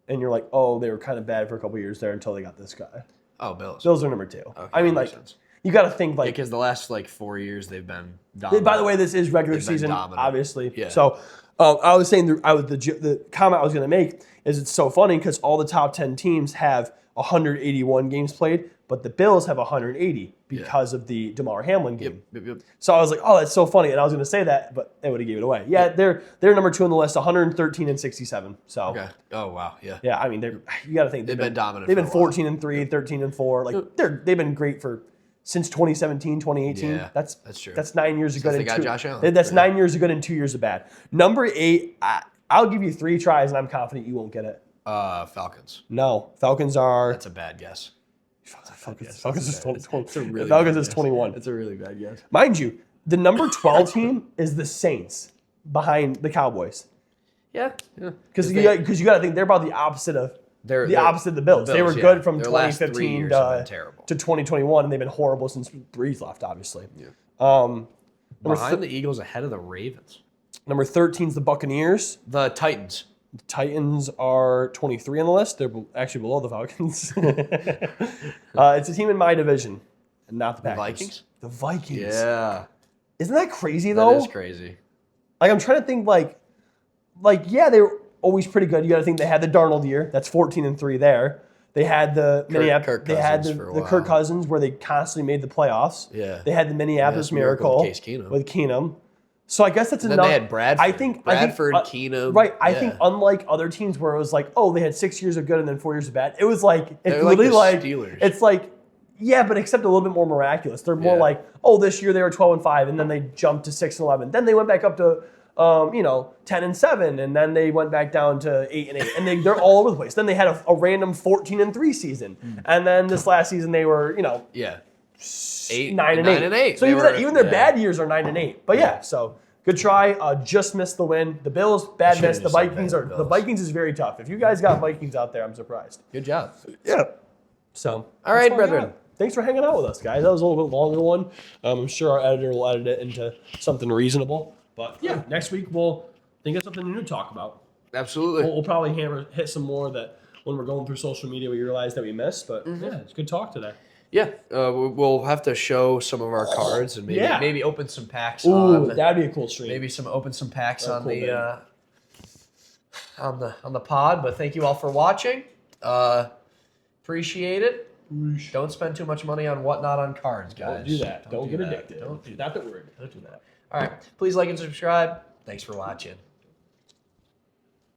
And you're like, oh, they were kind of bad for a couple years there until they got this guy. Oh, Bills. Bills are number 2. Okay, I mean, that like, makes sense. you got to think like. Because the last 4 years they've been dominant. By the way, this is regular They've been season, dominant. obviously. Yeah. So I was saying the comment I was going to make is it's so funny because all the top 10 teams have 181 games played, but the Bills have 180 because of the DeMar Hamlin game. Yep. So I was like, oh, that's so funny. And I was going to say that, but they would have gave it away. Yeah, they're number 2 on the list, 113 and 67. So Okay. Oh wow. Yeah. yeah, I mean, you got to think They've been dominant They've for been a while. 14-3, 13-4. Like they've been great since 2017, 2018. Yeah, that's true. That's 9 years of good. they and got 2 Josh Allen. That's 9 years of good and 2 years of bad. Number 8, I'll give you 3 tries, and I'm confident you won't get it. Falcons. No, Falcons are. That's a bad guess. Falcons is 20. It's a really Falcons bad is guess. 21. It's a really bad guess. Mind you, the number 12 team is the Saints behind the Cowboys. Yeah. Because you got to think they're about the opposite of opposite of the Bills. They were good from Their last 3 2015 years have been terrible. to 2021, and they've been horrible since Breeze left, obviously. Yeah. Behind the Eagles, ahead of the Ravens. Number 13 is the Buccaneers. The Titans. The Titans are 23 on the list. They're actually below the Falcons. It's a team in my division, and not the Packers. Vikings? The Vikings. Yeah. Isn't that crazy, though? That is crazy. Like, I'm trying to think, yeah, they were always pretty good. You got to think they had the Darnold year. That's 14-3 there. They had the Kirk They had Cousins for a the while. Kirk Cousins where they constantly made the playoffs. Yeah. they had the Minneapolis Miracle Miracle with Case Keenum. with Keenum. So I guess that's Then enough. they had Bradford. Bradford, Keenum. Right. I Yeah. think unlike other teams where it was like, oh, they had 6 years of good and then 4 years of bad. It was like it's They're like literally the like Steelers. it's like yeah, but except a little bit more miraculous. They're more Yeah. like, oh, this year they were 12-5, and then they jumped to 6-11. Then they went back up to 10-7, and then they went back down to 8-8, and they're all over the place. Then they had a random 14-3 season, and then this last season they were Yeah. 9-8. So They even their yeah. bad years are 9-8. But yeah, so good try. Just missed the win. The Bills bad Should've miss. The just said Vikings bad are the Bills. Vikings is very tough. If you guys got Vikings out there, I'm surprised. Good job. Yeah. So All right, that's all I brethren. got. Thanks for hanging out with us, guys. That was a little bit longer one. I'm sure our editor will edit it into something reasonable. But yeah, next week we'll think of something new to talk about. Absolutely. We'll probably hit some more that when we're going through social media we realize that we missed. But yeah, it's good talk today. Yeah, we'll have to show some of our cards and maybe Yeah. maybe open some packs Ooh, on. that'd be a cool stream. Maybe open some packs on cool, the on the pod. But thank you all for watching. Appreciate it. Don't spend too much money on whatnot on cards, guys. Don't do that. Don't get that. addicted. Don't do Not that we're addicted. Don't do that. All right. Please like and subscribe. Thanks for watching.